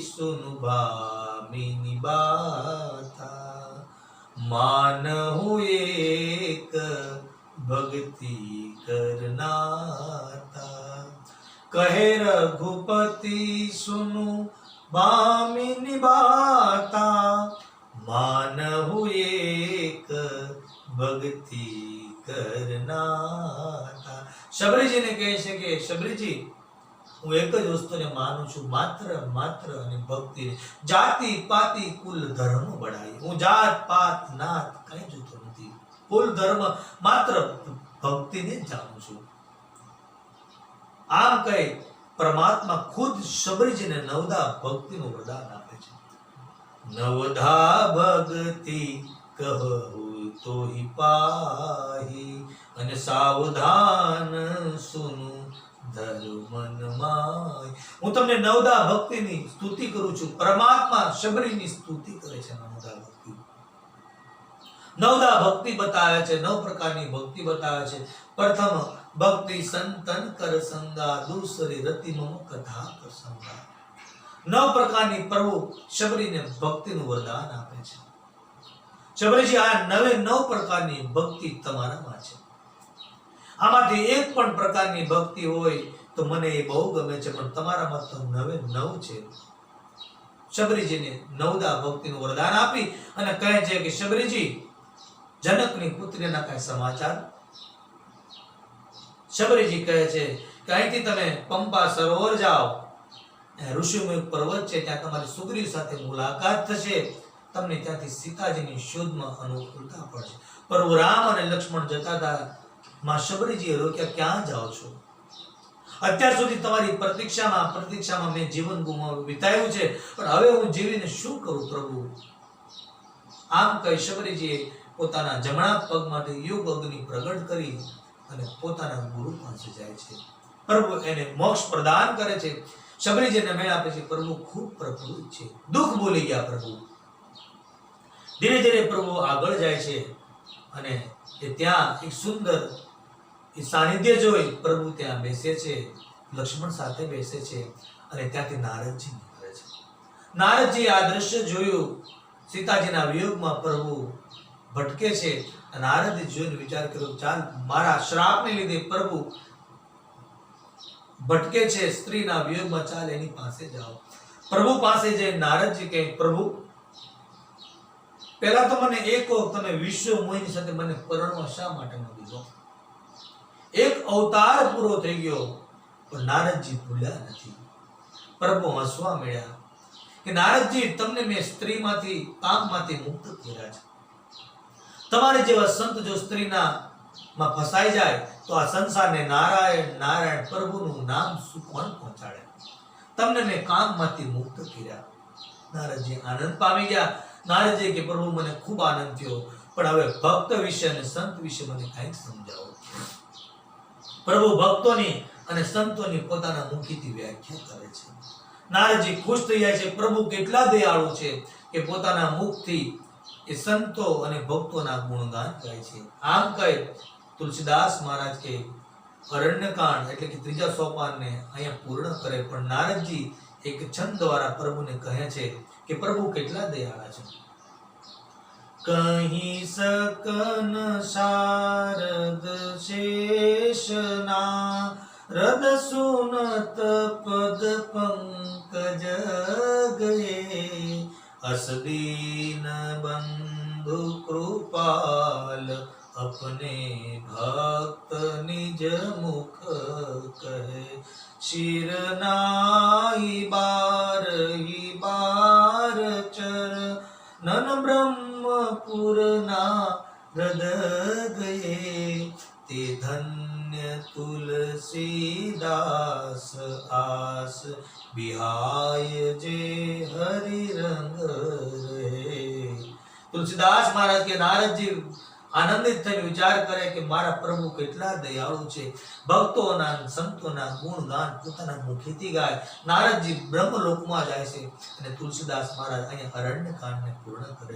સુન ભામિની બાતા, માનહુ એક ભક્તિ કરનાતા. કહે રઘુપતિ સુनु ભામિની બાતા, માનહુ એક ભક્તિ કરનાતા. શબરીજીને કહે છે કે શબરીજી હું એક જ વસ્તુને માનું છું, માત્ર અને ભક્તિ. જાતિ પાતિ કુલ ધર્મ બઢાઈ. હું જાત પાત નાત કઈ જોતો નથી, ફૂલ ધર્મ માત્ર ભક્તિને જ જાણું છું. આમ કહી પરમાત્મા ખુદ શબરીજીને નવધા ભક્તિનું વરદાન આપે છે. નવધા ભક્તિ કહું તો હિ પાહી અને સાવધાન સુનું ધર્મ મન માય. હું તમને નવધા ભક્તિની સ્તુતિ કરું છું. પરમાત્મા શબરીની સ્તુતિ કરે છે. નવધા ભક્તિ બતાવે છે. 9 પ્રકારની ભક્તિ બતાવે છે. પ્રથમ ભક્તિ સંતન કર સંગા, દૂસરી રતિ મમ કથા પ્રસંગા. 9 પ્રકારની પ્રભુ શબરીને ભક્તિનું વરદાન આપે છે. શબરીજી આ 9 પ્રકારની ભક્તિ તમારામાં છે. આમાંથી એક પણ પ્રકારની ભક્તિ હોય તો મને એ બહુ ગમે છે, પણ તમારામાં તો 9 છે. શબરીજીને નવધા ભક્તિનું વરદાન આપી અને કહે છે કે શબરીજી, જનકની પુત્રીના કઈ સમાચાર? શબરીજી કહે છે કે અહીંથી તમે પંપા સરોવર જાઓ, ઋષિમુખ પર્વત છે, ત્યાં તમારી સુગ્રીવ સાથે મુલાકાત થશે. તમને ત્યાંથી સીતાજીની શોધમાં અનુકૂળતા પડશે. પ્રભુ રામ અને લક્ષ્મણ જતા હતા. માં શબરીજીએ રોક્યા, ક્યાં જાઓ છો? અત્યાર સુધી તમારી પ્રતીક્ષામાં મેં જીવન વિતાવ્યું છે, પણ હવે હું જીવીને શું કરું પ્રભુ? આમ કહી શબરીજીએ પોતાના જમણા પગમાંથી યુગ અગ્નિ પ્રગટ કરી અને પોતાના ગુરુ પાસે જાય છે. પ્રભુ એને મોક્ષ પ્રદાન કરે છે. શબરીજીને મેળ આપે છે. પ્રભુ ખૂબ પ્રફુલ્લિત છે. દુઃખ ભૂલી ગયા પ્રભુ. ધીરે ધીરે પ્રભુ આગળ જાય છે અને ત્યાં એક સુંદર સાનિધ્ય જોઈ પ્રભુ ત્યાં બેસે છે, લક્ષ્મણ સાથે બેસે છે અને ત્યાંથી નારદજી નીકળે છે. નારદજી આ દ્રશ્ય જોયું. સીતાજીના વિયોગમાં પ્રભુ ભટકે છે. નારદજી જોઈને વિચાર કર્યો, ચાલ મારા શ્રાપને લીધે પ્રભુ ભટકે છે, સ્ત્રીના વિયોગમાં, ચાલ એની પાસે જાઓ. પ્રભુ પાસે જઈ નારદજી કહે, પ્રભુ પહેલા તો મને એ કહો, તમે વિશ્વ મોહિની સાથે મને પરણવા શા માટે ન દીધો? એક અવતાર પૂરો થઈ ગયો, પણ નારદજી ભૂલ્યા નથી. પ્રભુ હસવા મળ્યા કે નારદજી, તમને મેં સ્ત્રીમાંથી, કામમાંથી મુક્ત કર્યા છે. તમારે જેવા સંત જો સ્ત્રીના માં ફસાઈ જાય તો આ સંસારને નારાયણ પ્રભુનું નામ સુકોણ પહોંચાડે. તમને મેં કામમાંથી મુક્ત કર્યા. નારદજી આનંદ પામી ગયા. નારદજી કે પ્રભુ, મને ખૂબ આનંદ થયો, પણ હવે ભક્ત વિશે અને સંત વિશે મને કંઈક સમજાવો. પ્રભુ ભક્તોની અને સંતોની પોતાના મુખીથી વ્યાખ્યા કરે છે. નારદજી ખુશ થઈ જાય છે. પ્રભુ કેટલા દયાળુ છે કે પોતાના મુખથી એ સંતો અને ભક્તોના ગુણગાન ગાય છે. આમ કહે તુલસીદાસ મહારાજ કે અરણ્યકાંડ એટલે કે 3જા સોપાનને અહીંયા પૂર્ણ કરે, પણ નારદજી એક છંદ દ્વારા પ્રભુને કહે છે કે પ્રભુ કેટલા દયાળા છે. કહી સકન શારદ શેષના રદ સુનત પદ પંકજ ગયે અસદીન બંધુ કૃપાલ अपने भक्त निज मुख कहे शिरनाई बार चर नन ब्रह्मपुर नारद गए ते धन्य तुलसीदास आस बिहाय जे हरि रंग रहे. तुलसीदास महाराज के नारद जी આનંદિત થઈને વિચાર કરે કે મારા પ્રભુ કેટલા દયાળુ છે. ભક્તોના સંતોના ગુણગાન પોતાના મુખેથી ગાય. નારદજી બ્રહ્મલોકમાં જાય છે અને તુલસીદાસ મહારાજ અહીંયા અરણ્યકાંડને પૂર્ણ કરે.